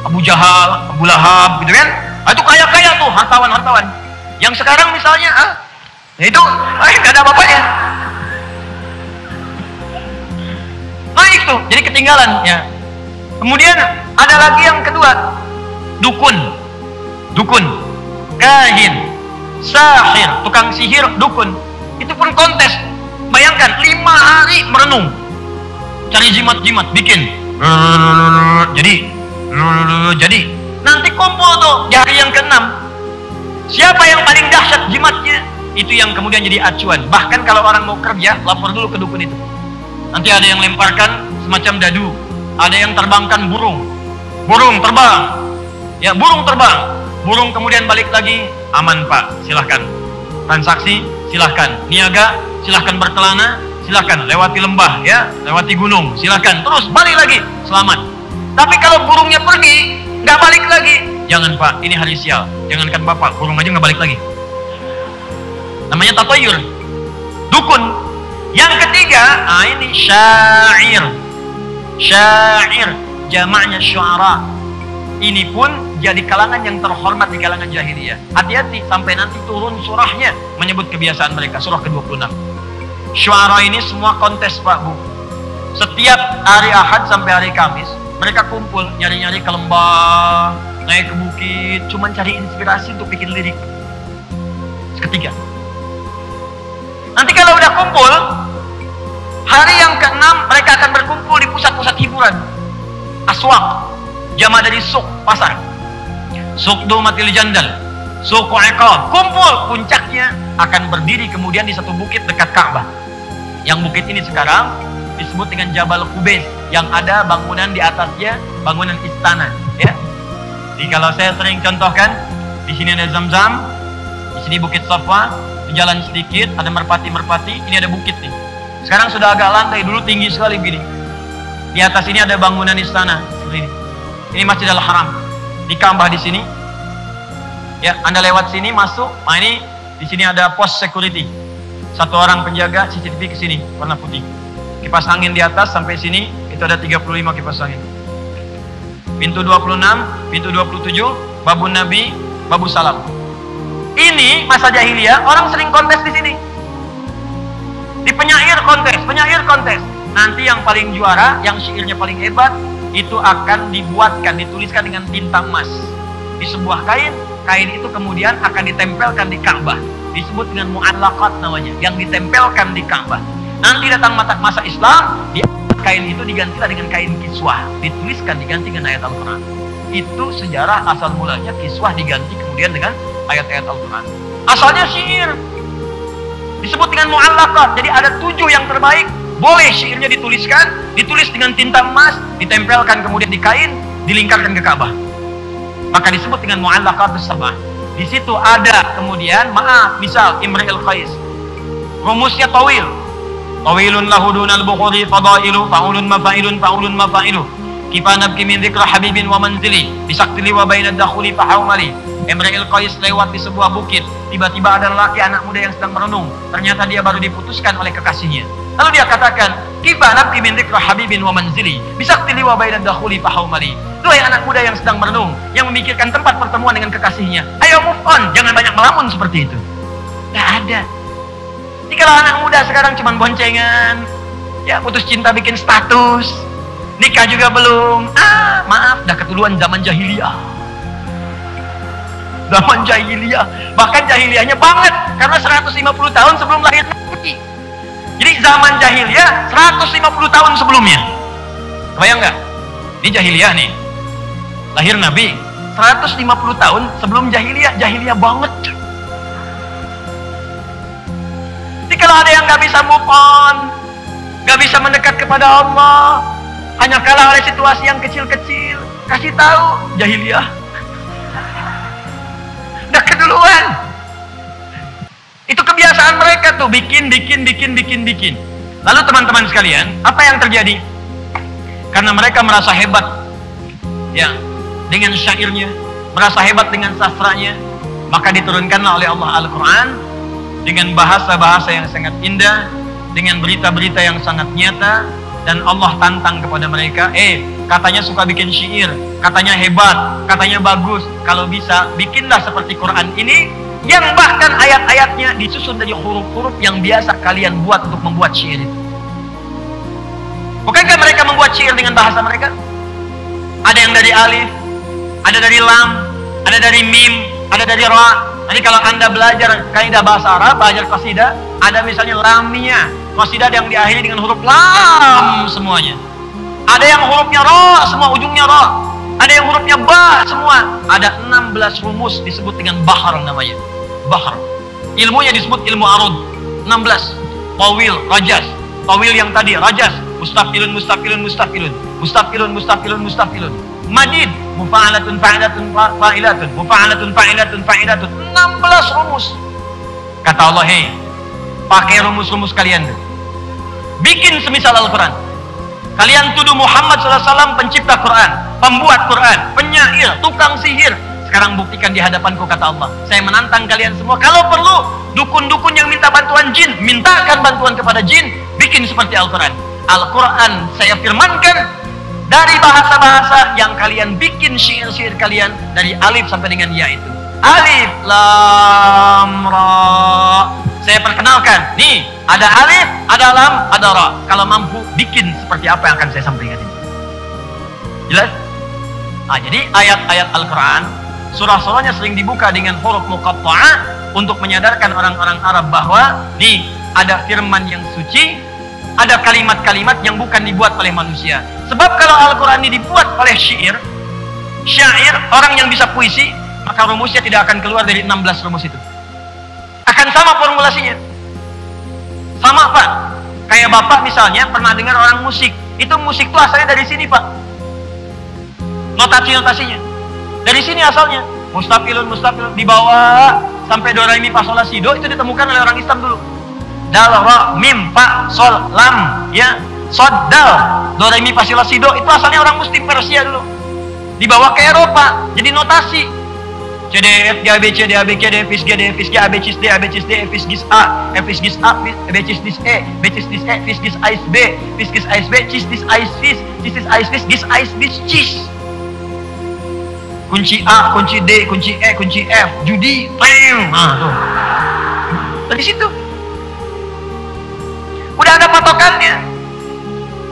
[SPEAKER 3] Abu Jahal, Abu Lahab, gitu kan? Itu kaya-kaya tuh, hartawan. Yang sekarang misalnya, itu, gak ada bapaknya. Naik tuh, jadi ketinggalan, ya. Kemudian ada lagi yang kedua, dukun, kahin, sahir, tukang sihir, dukun. Itu pun kontes. Bayangkan 5 hari merenung, cari jimat, bikin. Jadi nanti kumpul tuh di hari yang ke-6. Siapa yang paling dahsyat jimatnya, itu yang kemudian jadi acuan. Bahkan kalau orang mau kerja, lapor dulu ke dukun itu. Nanti ada yang lemparkan semacam dadu, ada yang terbangkan burung terbang, ya, burung kemudian balik lagi, aman Pak, silahkan transaksi, silahkan niaga, silahkan berkelana, silakan. Lewati lembah, ya, lewati gunung, silakan. Terus balik lagi, selamat. Tapi kalau burungnya pergi, nggak balik lagi, jangan Pak, ini hari sial. Jangankan Bapak, burung aja nggak balik lagi. Namanya tatayur, dukun. Yang ketiga, ini syair. Syair, jamaknya syuara. Ini pun jadi kalangan yang terhormat di kalangan jahiliyah. Hati-hati sampai nanti turun surahnya menyebut kebiasaan mereka, surah ke-26. Syuara ini semua kontes Pak Bu. Setiap hari Ahad sampai hari Kamis mereka kumpul nyari-nyari ke lembah, naik ke bukit, cuman cari inspirasi untuk bikin lirik. Ketiga. Nanti kalau udah kumpul, hari yang ke-6 mereka akan berkumpul di pusat-pusat hiburan. Aswaq, jama dari suq, pasar. Suq Dumatil Jandal, suq Iqab, kumpul. Puncaknya akan berdiri kemudian di satu bukit dekat Ka'bah. Yang bukit ini sekarang disebut dengan Jabal Qubais, yang ada bangunan di atasnya, bangunan istana, ya. Jadi kalau saya sering contohkan, di sini ada Zam-Zam, di sini Bukit Safa, di jalan sedikit ada merpati-merpati, ini ada bukit nih. Sekarang sudah agak landai, dulu tinggi sekali begini. Di atas ini ada bangunan istana seperti ini. Ini Masjidil Haram. Di Ka'bah di sini. Ya, Anda lewat sini masuk. Nah, ini di sini ada pos security. Satu orang penjaga CCTV ke sini, warna putih. Kipas angin di atas sampai sini itu ada 35 kipas angin. Pintu 26, pintu 27, Babun Nabi, Babu Salam. Ini masa jahiliyah, orang sering kontes di sini. Di penyair kontes. Nanti yang paling juara, yang syairnya paling hebat, itu akan dibuatkan, dituliskan dengan tinta emas di sebuah kain. Kain itu kemudian akan ditempelkan di Ka'bah, disebut dengan mu'allaqat namanya, yang ditempelkan di Ka'bah. Nanti datang masa Islam, kain itu digantilah dengan kain kiswah, dituliskan diganti dengan ayat Al-Quran. Itu sejarah asal mulanya kiswah diganti kemudian dengan ayat-ayat Al-Quran. Asalnya syair, disebut dengan mu'allaqat. Jadi ada 7 yang terbaik. Boleh syairnya ditulis dengan tinta emas, ditempelkan kemudian di kain, dilingkarkan ke Ka'bah. Maka disebut dengan mu'allaqatus sab'ah. Di situ ada kemudian, misal Imrul Qais. Rumusnya tawil. Tawilun lahu dunal bukhuri fadailu, fa'ulun mafailu. Kifa nabki min dzikra habibin wa manzili, bisaktili wa bainad dakhuli fahawmali. Imrul Qais lewat di sebuah bukit. Tiba-tiba ada lelaki anak muda yang sedang merenung. Ternyata dia baru diputuskan oleh kekasihnya. Lalu dia katakan, "Kifa nabki min dzikra habibin wa manzili, bisaktili wa bainad dakhuli fahawmali." Duhai anak muda yang sedang merenung, yang memikirkan tempat pertemuan dengan kekasihnya, ayo move on, jangan banyak melamun seperti itu. Tidak ada. Jadi kalau anak muda sekarang cuma boncengan, ya putus cinta bikin status, nikah juga belum, maaf, dah keduluan zaman jahiliyah. Zaman jahiliyah, bahkan jahiliyahnya banget, karena 150 tahun sebelum lahir Nabi. Jadi zaman jahiliyah 150 tahun sebelumnya. Kebayang nggak? Ini jahiliyah nih. Lahir Nabi 150 tahun sebelum jahiliyah, jahiliyah banget. Jadi kalau ada yang nggak bisa move on, nggak bisa mendekat kepada Allah, hanya kalah oleh situasi yang kecil-kecil, kasih tahu jahiliyah. Udah keduluan. Itu kebiasaan mereka tuh, bikin. Lalu teman-teman sekalian, apa yang terjadi? Karena mereka merasa hebat, ya, dengan syairnya, merasa hebat dengan sastranya, maka diturunkanlah oleh Allah Al-Quran dengan bahasa-bahasa yang sangat indah, dengan berita-berita yang sangat nyata, dan Allah tantang kepada mereka, katanya suka bikin syair, katanya hebat, katanya bagus, kalau bisa bikinlah seperti Quran ini, yang bahkan ayat-ayatnya disusun dari huruf-huruf yang biasa kalian buat untuk membuat syair itu. Bukankah mereka membuat syair dengan bahasa mereka? Ada yang dari alif, ada dari lam, ada dari mim, ada dari ra. Nanti kalau Anda belajar kaidah bahasa Arab, belajar qasidah, ada misalnya lamia, qasidah yang diakhiri dengan huruf lam semuanya. Ada yang hurufnya ra, semua ujungnya ra. Ada yang hurufnya ba semua. Ada 16 rumus disebut dengan bahar namanya. Bahar. Ilmunya disebut ilmu arud. 16. Tawil, rajas. Tawil yang tadi, rajas. Mustafilun. Madid, mufa'alatun fa'ilatun fa'ilatun. Mufa'alatun fa'ilatun fa'ilatun. 16 rumus. Kata Allah, pakai rumus-rumus kalian. bikin semisal Al-Quran. Kalian tuduh Muhammad SAW pencipta Quran, pembuat Quran, penyair, tukang sihir. Sekarang buktikan di hadapanku, kata Allah. Saya menantang kalian semua. Kalau perlu, dukun-dukun yang minta bantuan jin, mintakan bantuan kepada jin, bikin seperti Al-Quran. Al-Quran saya firmankan dari bahasa-bahasa yang kalian bikin syair-syair kalian dari alif sampai dengan ya itu. Alif, lam, ra. Saya perkenalkan. Nih, ada alif, ada lam, ada ra. Kalau mampu, bikin seperti apa yang akan saya sampaikan ini. Jelas? Jadi ayat-ayat Al-Quran, surah-surahnya sering dibuka dengan huruf muqatta'ah untuk menyadarkan orang-orang Arab bahwa nih, ada firman yang suci, ada kalimat-kalimat yang bukan dibuat oleh manusia. Sebab kalau Al-Quran ini dibuat oleh syair, orang yang bisa puisi, maka rumusnya tidak akan keluar dari 16 rumus itu. Akan sama formulasinya. Sama, Pak. Kayak Bapak misalnya pernah dengar orang musik. Itu musik itu asalnya dari sini, Pak. Notasi-notasinya. Dari sini asalnya. Mustafilun, dibawa sampai do, re, mi, fa, sol, la, si, do. Itu ditemukan oleh orang Islam dulu. Dal, ra, mim, fa, sol, lam. Ya. Sod, dal. Do, re, mi, fa, sol, la, si, do. Itu asalnya orang Muslim Persia dulu. Dibawa ke Eropa. Jadi notasi. C, D, F, G, A, B, C, D, A, B, K, D, F, G, D, F, G, A, B, C, D, A, B, C, D, F, G, A, F, G, A, B, C, D, E, B, C, D, E, F, G, A, B, F, G, A, B, C, D, A, B, C, A, B, G, A, B, C. Kunci A, kunci D, kunci E, kunci F, judi, peng. Nah, tuh. Dari situ. Udah ada patokannya.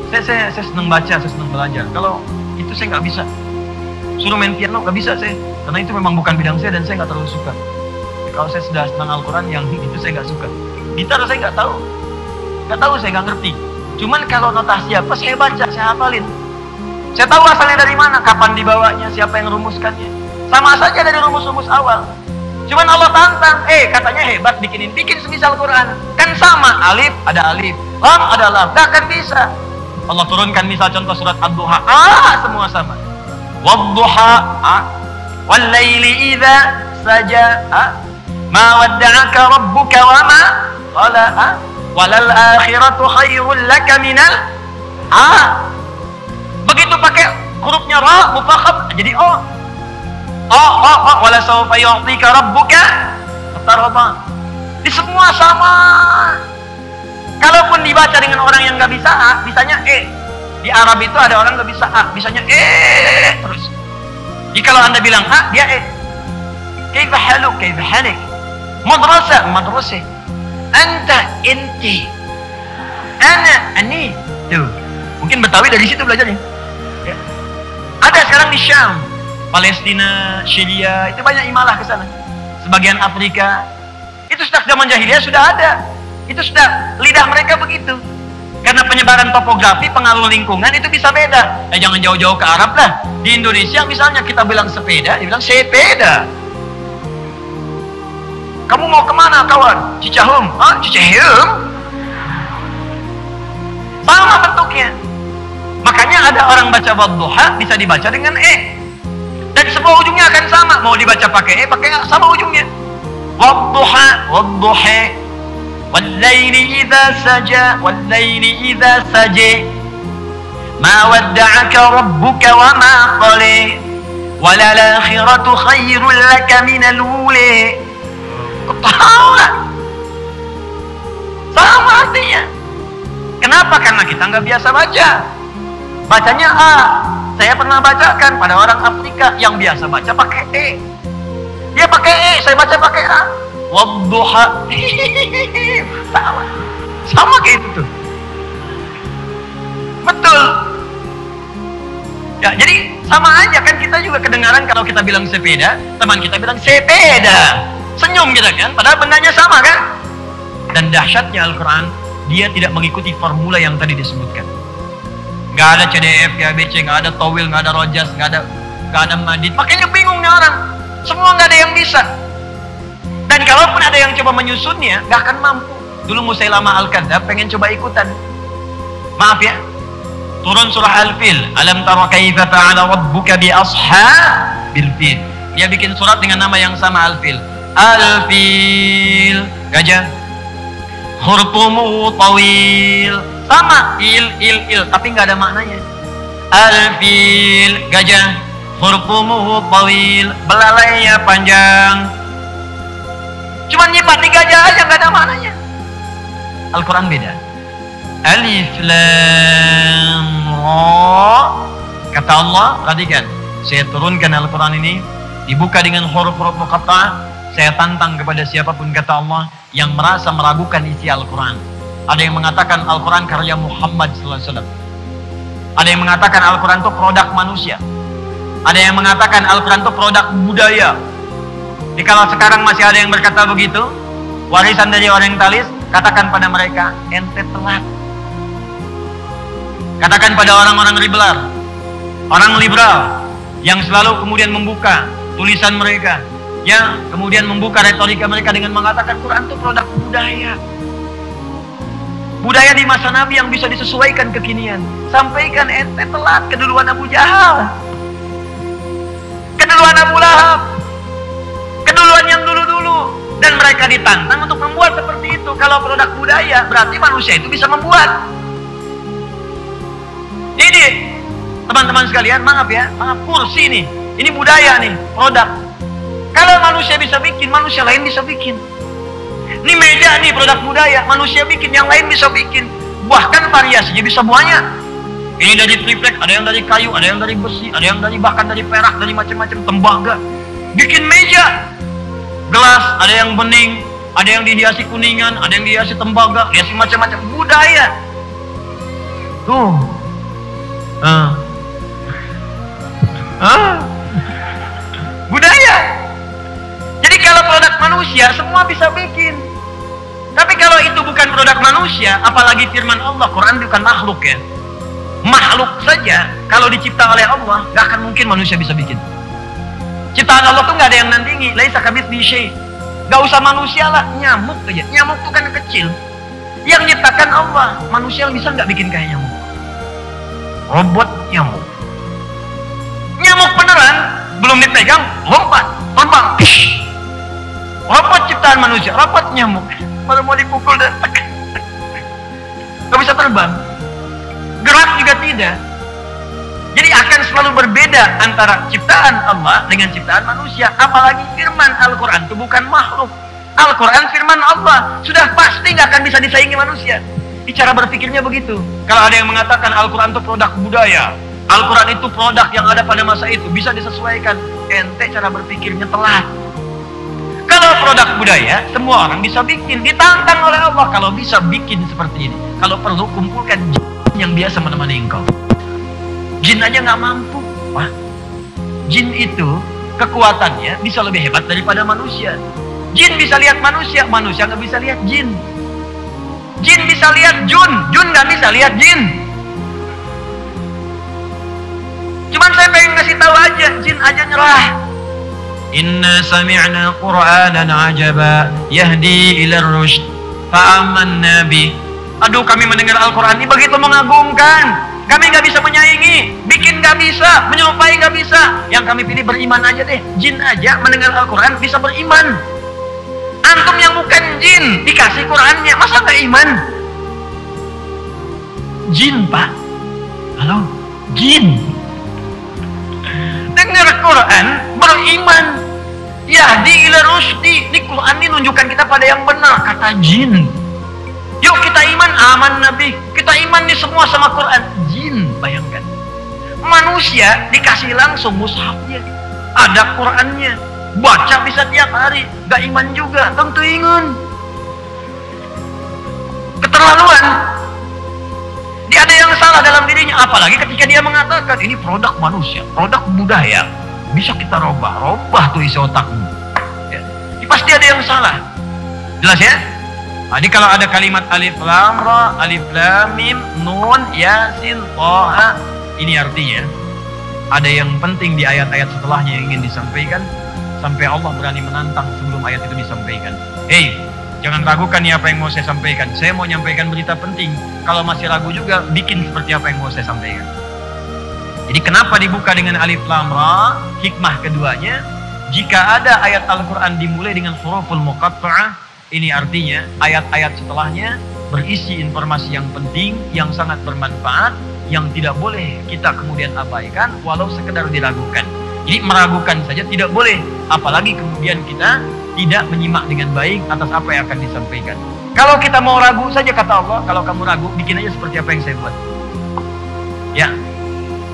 [SPEAKER 3] Saya senang baca, saya senang belajar. Kalau itu saya nggak bisa. Suruh main piano nggak bisa saya, karena itu memang bukan bidang saya dan saya nggak terlalu suka. Kalau saya sudah senang Al-Quran, yang itu saya nggak suka. Gitar saya nggak tahu, saya nggak ngerti. Cuman kalau notasi apa saya baca, saya hafalin. Saya tahu asalnya dari mana, kapan dibawanya, siapa yang rumuskannya. Sama saja dari rumus-rumus awal. Cuman Allah tantang, katanya hebat bikin semisal Quran. Kan sama, alif ada alif, lam ada lam, nggak akan bisa. Allah turunkan misal contoh surat Ad-Duha, semua sama. Wadduha, wal-laili idza saja, ma wadda'aka rabbuka wa ma qala, walal akhiratu khairul laka minal begitu pakai hurufnya ra mufakham jadi o, wala sawfa yu'tika rabbuka fatarda. Di semua sama. Kalaupun dibaca dengan orang yang nggak bisa a, bisanya e. Di Arab itu ada orang nggak bisa a, bisanya terus. Jadi kalau Anda bilang a, dia e. Kaifa haluk, kaifa halik. Madrasah, madrasah. Anta, inti. Ana, ani. Tuh. Mungkin Betawi dari situ belajarnya. Ya. Ada sekarang di Syam, Palestina, Syria, itu banyak imalah ke sana. Sebagian Afrika. Itu sejak zaman jahiliyah sudah ada. Itu sudah lidah mereka begitu. Karena penyebaran topografi, pengaruh lingkungan itu bisa beda. Jangan jauh-jauh ke Arab lah. Di Indonesia misalnya kita bilang sepeda, dia bilang sepeda. Kamu mau kemana kawan? Cicahum? Cicahum? Sama bentuknya. Makanya ada orang baca wadduha bisa dibaca dengan e. Dan semua ujungnya akan sama. Mau dibaca pakai e, pakai a, sama ujungnya. Wadduha, wadduha. Wal-laili idza saja, wal-laili idza saja. Ma wadda'aka rabbuka wa ma qala. Walal akhiratu khairul laka minal ula. Sama artinya. Kenapa? Karena kita nggak biasa baca. Bacanya a. Saya pernah bacakan pada orang Afrika yang biasa baca pakai e. Dia pakai e, saya baca pakai a. Wadduha. Sama kayak itu tuh. Betul. Ya, jadi sama aja kan, kita juga kedengaran kalau kita bilang sepeda, teman kita bilang sepeda. Senyum kita kan, padahal bendanya sama kan? Dan dahsyatnya Al-Quran, dia tidak mengikuti formula yang tadi disebutkan. Nggak ada CDF, nggak ABC, nggak ada towil, nggak ada rojas, nggak ada madid. Makanya bingung nih orang. Semua nggak ada yang bisa. Dan kalaupun ada yang coba menyusunnya, nggak akan mampu. Dulu Musailamah Al-Kadzdzab pengen coba ikutan. Maaf ya, turun surah Al-Fil. Alam tara kaifa fa'ala rabbuka bi ashabil fil. Dia bikin surat dengan nama yang sama, Al-Fil. Al-Fil, gajah. Khurtumu tawil, Sama, il, tapi nggak ada maknanya. Al-fil, gajah. Khurtumuhu tawil, belalainya panjang. Cuman nyipati gajah aja nggak ada maknanya. Al-Quran beda. Alif lam ra. Kata Allah, perhatikan. Saya turunkan Al-Quran ini dibuka dengan huruf-huruf muqatta'ah. Saya tantang kepada siapapun, kata Allah, yang merasa meragukan isi Al-Quran. Ada yang mengatakan Al-Quran karya Muhammad SAW. Ada yang mengatakan Al-Quran itu produk manusia. Ada yang mengatakan Al-Quran itu produk budaya. Jadi kalau sekarang masih ada yang berkata begitu, warisan dari orientalis, katakan pada mereka, ente telat. Katakan pada orang-orang liberal yang selalu kemudian membuka tulisan mereka, yang kemudian membuka retorika mereka dengan mengatakan Quran itu produk budaya. Budaya di masa Nabi yang bisa disesuaikan kekinian. Sampaikan, ente telat, keduluan Abu Jahal, keduluan Abu Lahab, keduluan yang dulu-dulu. Dan mereka ditantang untuk membuat seperti itu. Kalau produk budaya, berarti manusia itu bisa membuat. Ini teman-teman sekalian, maaf ya, maaf, kursi nih, ini budaya nih, produk. Kalau manusia bisa bikin, manusia lain bisa bikin. Ini meja nih, produk budaya, manusia bikin, yang lain bisa bikin. Bahkan variasinya bisa banyak. Ini dari triplek, ada yang dari kayu, ada yang dari besi, ada yang dari bahkan dari perak, dari macam-macam tembaga. Bikin meja, gelas, ada yang bening, ada yang dihiasi kuningan, ada yang dihiasi tembaga, hiasi macam-macam budaya. Tuh. Budaya. Jadi kalau produk manusia semua bisa bikin. Tapi kalau itu bukan produk manusia, apalagi firman Allah, Quran bukan makhluk ya. Makhluk saja kalau dicipta oleh Allah, gak akan mungkin manusia bisa bikin. Ciptaan Allah tuh gak ada yang nandingi, laisa kamitslihi syai'. Gak usah manusia lah, nyamuk aja. Nyamuk tuh kan kecil. Yang nyiptakan Allah, manusia bisa gak bikin kayak nyamuk? Robot nyamuk. Nyamuk beneran, belum dipegang, lompat, terbang. Robot ciptaan manusia, robot nyamuk. Baru mau dipukul dan gak bisa terbang. Gerak juga tidak. Jadi akan selalu berbeda antara ciptaan Allah dengan ciptaan manusia. Apalagi firman Al-Quran itu bukan makhluk. Al-Quran firman Allah. Sudah pasti gak akan bisa disaingi manusia. Di cara berpikirnya begitu. Kalau ada yang mengatakan Al-Quran itu produk budaya, Al-Quran itu produk yang ada pada masa itu, bisa disesuaikan. Ente cara berpikirnya telat. Kalau produk budaya, semua orang bisa bikin. Ditantang oleh Allah, kalau bisa bikin seperti ini. Kalau perlu kumpulkan jin yang biasa menemani engkau. Jin aja nggak mampu. Wah, jin itu kekuatannya bisa lebih hebat daripada manusia. Jin bisa lihat manusia, manusia nggak bisa lihat jin. Jin bisa lihat jun, jun nggak bisa lihat jin. Cuman saya pengen ngasih tahu aja, jin aja nyerah. Inna sami'na Qur'anan ajaba yahdi ila rusyd fa'amanna bi. Aduh, kami mendengar Al-Quran ini begitu mengagumkan. Kami nggak bisa menyaingi, bikin nggak bisa, menyerupai nggak bisa. Yang kami pilih beriman aja deh. Jin aja mendengar Al-Quran bisa beriman. Antum yang bukan jin dikasih Qurannya, masa nggak iman? Jin, Pak. Halo, jin. Dengar Quran, beriman. Yahdi ila rusydi. Ini Quran ini nunjukkan kita pada yang benar, kata jin. Yuk kita iman, aman Nabi. Kita iman nih semua sama Quran. Jin, bayangkan. Manusia dikasih langsung mushafnya, ada Qurannya, baca bisa tiap hari. Gak iman juga, tentu ingun. Keterlaluan. Dia ada yang salah dalam dirinya. Apalagi ketika dia mengatakan ini produk manusia, produk budaya, bisa kita robah tuh isi otakmu ya. Pasti ada yang salah. Jelas ya? Jadi kalau ada kalimat alif lam ra, alif lam mim, nun, yasin, thaha, ini artinya ada yang penting di ayat-ayat setelahnya yang ingin disampaikan, sampai Allah berani menantang sebelum ayat itu disampaikan. Hei, jangan ragukan nih apa yang mau saya sampaikan. Saya mau menyampaikan berita penting. Kalau masih ragu juga, bikin seperti apa yang mau saya sampaikan. Jadi kenapa dibuka dengan alif lam ra? Hikmah keduanya, jika ada ayat Al-Quran dimulai dengan huruful muqatta'ah, ini artinya ayat-ayat setelahnya berisi informasi yang penting, yang sangat bermanfaat, yang tidak boleh kita kemudian abaikan walau sekedar diragukan. Jadi meragukan saja tidak boleh, apalagi kemudian kita tidak menyimak dengan baik atas apa yang akan disampaikan. Kalau kita mau ragu saja, kata Allah, kalau kamu ragu, bikin aja seperti apa yang saya buat. Ya.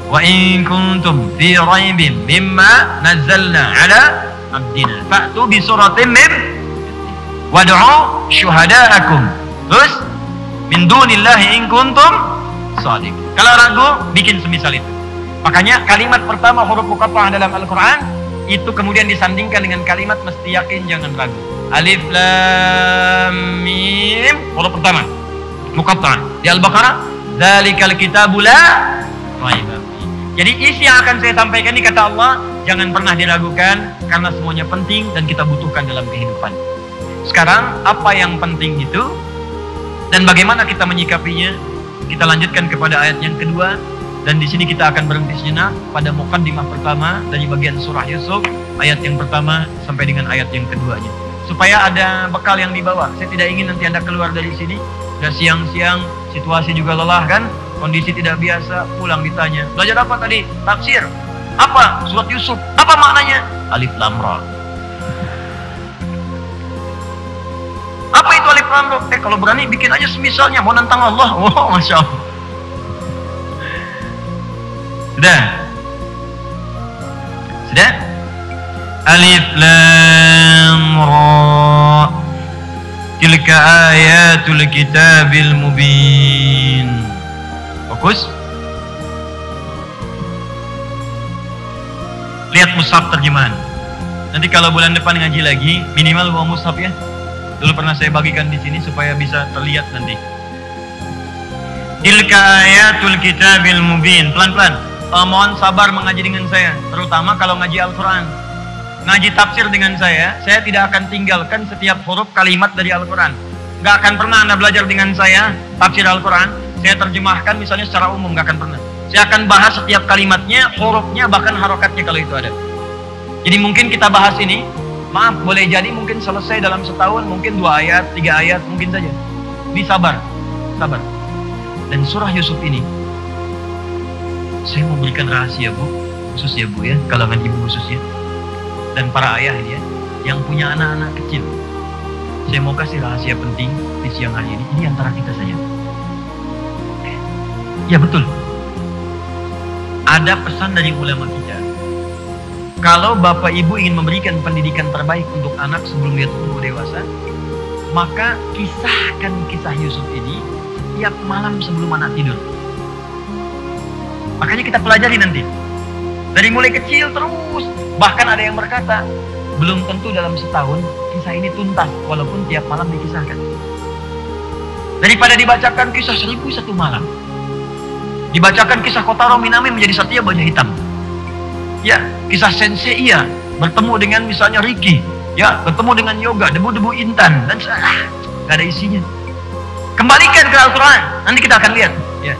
[SPEAKER 3] Wa in kuntum fi raibin mimma nazzalna ala abdina fa'tu bi suratin min wad'u syuhada'akum. Terus min dunillahi in kuntum shadiq. Kalau ragu, bikin semisal itu. Makanya kalimat pertama huruf muqatta'ah dalam Al-Quran itu kemudian disandingkan dengan kalimat mesti yakin jangan ragu. Alif lam mim, huruf pertama muqatta'ah. Di Al-Baqarah, dzalikal kitabu la raiba fihi. Jadi isi yang akan saya sampaikan ini, kata Allah, jangan pernah diragukan karena semuanya penting dan kita butuhkan dalam kehidupan. Sekarang apa yang penting itu dan bagaimana kita menyikapinya? Kita lanjutkan kepada ayat yang kedua. Dan di sini kita akan berhenti sejenak pada muqaddimah pertama dari bagian surah Yusuf, ayat yang pertama sampai dengan ayat yang keduanya. Supaya ada bekal yang dibawa. Saya tidak ingin nanti Anda keluar dari sini, sudah siang-siang, situasi juga lelah kan, kondisi tidak biasa, pulang ditanya, belajar apa tadi? Tafsir. Apa? Surat Yusuf. Apa maknanya? Alif Lam Ra. Apa itu Alif Lam Ra? Kalau berani bikin aja semisalnya, mau nantang Allah. Oh, Masya Allah. Sudah? Alif Lam Ra. Tilka ayatul kitabil mubin. Fokus. Lihat mushaf terjemahan. Nanti kalau bulan depan ngaji lagi, minimal bawa mushaf ya. Dulu pernah saya bagikan di sini supaya bisa terlihat nanti. Tilka ayatul kitabil mubin. Pelan-pelan. Mohon sabar mengaji dengan saya, terutama kalau ngaji Al-Quran. Ngaji tafsir dengan saya tidak akan tinggalkan setiap huruf kalimat dari Al-Quran. Gak akan pernah Anda belajar dengan saya tafsir Al-Quran, saya terjemahkan misalnya secara umum, gak akan pernah. Saya akan bahas setiap kalimatnya, hurufnya, bahkan harokatnya kalau itu ada. Jadi mungkin kita bahas ini, maaf, boleh jadi mungkin selesai dalam setahun, mungkin 2 ayat, 3 ayat, mungkin saja. Sabar. Dan surah Yusuf ini, saya mau berikan rahasia Bu, khusus ya Bu ya, kalangan ibu khususnya, dan para ayah ya, yang punya anak-anak kecil. Saya mau kasih rahasia penting di siang hari ini antara kita saja. Ya betul. Ada pesan dari ulama kita. Kalau bapak ibu ingin memberikan pendidikan terbaik untuk anak sebelum dia tumbuh dewasa, maka kisahkan kisah Yusuf ini tiap malam sebelum anak tidur. Makanya kita pelajari nanti. Dari mulai kecil terus. Bahkan ada yang berkata, belum tentu dalam setahun kisah ini tuntas, walaupun tiap malam dikisahkan. Daripada dibacakan kisah 1001 malam, dibacakan kisah Kotaro Minami menjadi Satya Baja Hitam. Ya, kisah Sensei Iya bertemu dengan misalnya Ricky. Ya, bertemu dengan Yoga, debu-debu intan. Dan gak ada isinya. Kembalikan ke Al-Quran. Nanti kita akan lihat. Ya.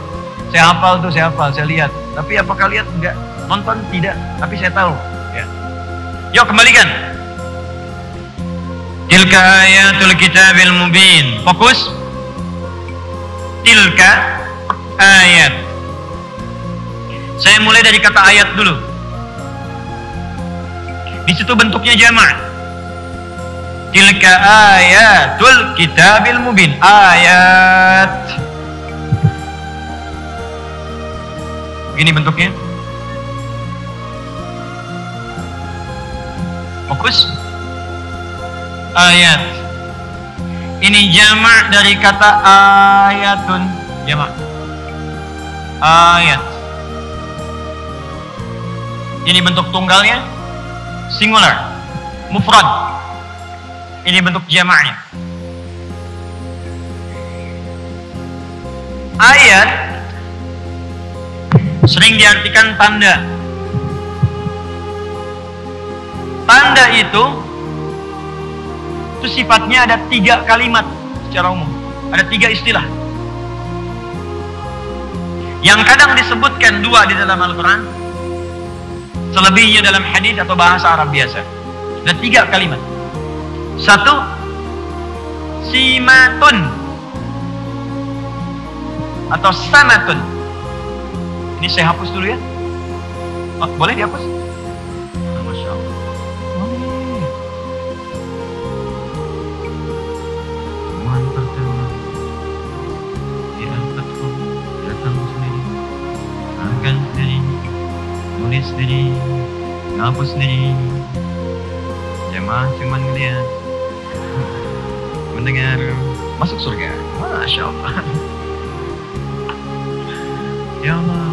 [SPEAKER 3] Saya hafal tuh, saya lihat. Tapi apakah lihat? Enggak. Nonton? Tidak. Tapi saya tahu. Ya. Yuk kembalikan. Tilka ayatul kitabil mubin. Fokus. Tilka ayat. Saya mulai dari kata ayat dulu. Di situ bentuknya jamak. Tilka ayatul kitabil mubin. Ayat. Begini bentuknya. Fokus. Ayat. Ini jamak dari kata ayatun. Jamak. Ayat. Ini bentuk tunggalnya. Singular. Mufrad. Ini bentuk jamaknya. Ayat sering diartikan tanda. Tanda itu sifatnya ada 3 kalimat secara umum. Ada 3 istilah. Yang kadang disebutkan 2 di dalam Al-Quran, selebihnya dalam hadis atau bahasa Arab biasa. Ada 3 kalimat. 1, simatun. atau samatun. Ini saya hapus dulu ya. Oh, boleh dihapus? Masya Allah. Mantap teman. Diangkat pun, datang sendiri, akan sendiri, nulis sendiri, hapus sendiri. Jemaah cuma ngeliat, mendengar, masuk surga. Masya Allah. Ya Allah.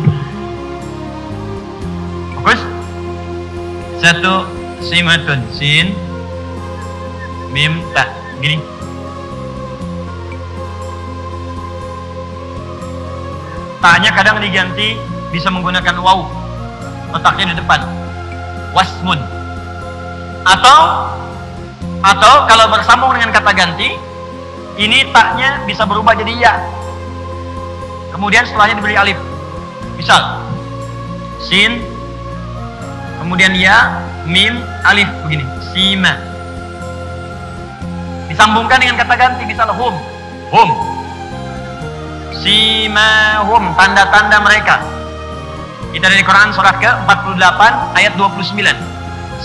[SPEAKER 3] Fokus. Satu, simatun, sin, mim, ta. Gini. Ta-nya kadang diganti bisa menggunakan waw. Letaknya di depan. Wasmun. Atau kalau bersambung dengan kata ganti, ini ta-nya bisa berubah jadi ya. Kemudian setelahnya diberi alif. Misal, sin, kemudian ya, mim, alif, begini. Sima. Disambungkan dengan kata ganti, misal hum. Hum. Simahum, tanda-tanda mereka. Kita dari Quran surat ke-48 ayat 29.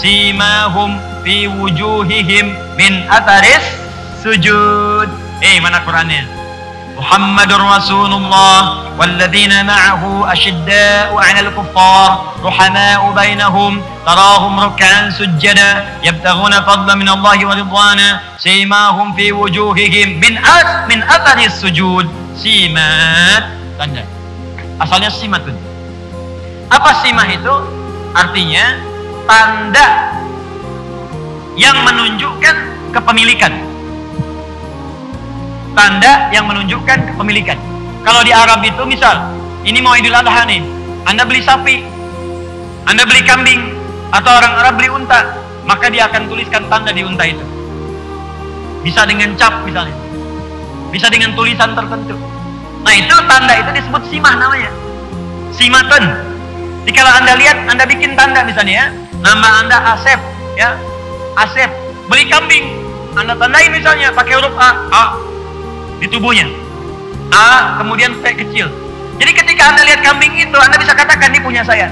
[SPEAKER 3] Simahum fi wujuhihim min atharis sujud. Mana Qurannya? Muhammadur Rasulullah walladzina ma'ahu asyidda'u 'alal kuffar ruhama'u bainahum tarahum ruk'an sujjada yabtaghuna fadlan min Allah wa ridwana simahum fi wujuhihim min atharis sujud. Simat, tanda. Asalnya simatun. Apa simah itu? Artinya tanda yang menunjukkan kepemilikan. Tanda yang menunjukkan kepemilikan. Kalau di Arab itu misal, ini mau Idul Adha nih, Anda beli sapi, Anda beli kambing, atau orang Arab beli unta, maka dia akan tuliskan tanda di unta itu. Bisa dengan cap misalnya, bisa dengan tulisan tertentu. Nah itu tanda itu disebut simah namanya. Simatun. Jadi kalau Anda lihat, Anda bikin tanda misalnya ya, nama Anda Asep, ya, Asep, beli kambing, Anda tandai misalnya pakai huruf A di tubuhnya, A kemudian P kecil. Jadi ketika Anda lihat kambing itu, Anda bisa katakan ini punya saya.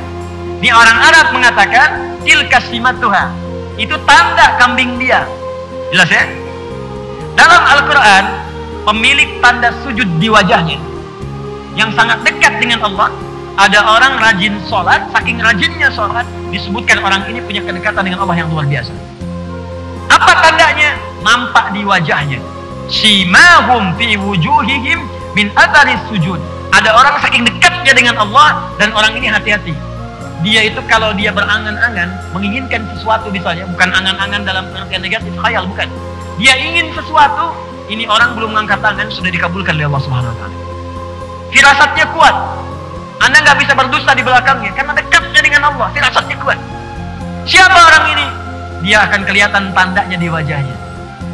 [SPEAKER 3] Ini orang Arab mengatakan tilka simatuha, itu tanda kambing dia. Jelas ya? Dalam Al-Quran, pemilik tanda sujud di wajahnya yang sangat dekat dengan Allah, ada orang rajin sholat, saking rajinnya sholat, disebutkan orang ini punya kedekatan dengan Allah yang luar biasa. Apa tandanya? Nampak di wajahnya. Simahum fi wujuhihim min atharis sujud. Ada orang saking dekatnya dengan Allah, dan orang ini hati-hati. Dia itu kalau dia berangan-angan, menginginkan sesuatu misalnya, bukan angan-angan dalam pengertian negatif, khayal, bukan. Dia ingin sesuatu, ini orang belum mengangkat tangan, sudah dikabulkan oleh Allah Subhanahu wa Ta'ala. Firasatnya kuat. Anda nggak bisa berdusta di belakangnya karena dekatnya dengan Allah. Firasatnya kuat. Siapa orang ini? Dia akan kelihatan tandanya di wajahnya.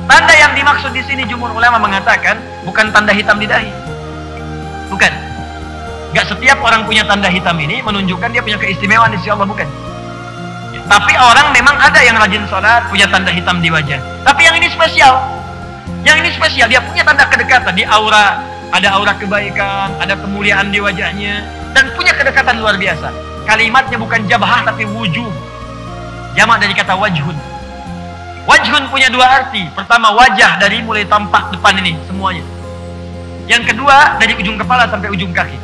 [SPEAKER 3] Tanda yang dimaksud di sini jumhur ulama mengatakan bukan tanda hitam di dahi. Bukan. Nggak setiap orang punya tanda hitam ini menunjukkan dia punya keistimewaan di sisi Allah, bukan. Tapi orang memang ada yang rajin sholat punya tanda hitam di wajah. Tapi yang ini spesial. Yang ini spesial, dia punya tanda kedekatan di aura. Ada aura kebaikan, ada kemuliaan di wajahnya, dan punya kedekatan luar biasa. Kalimatnya bukan jabhah tapi wujuh. Jamak dari kata wajhun. Wajhun punya dua arti. Pertama, wajah dari mulai tampak depan ini semuanya. Yang kedua, dari ujung kepala sampai ujung kaki.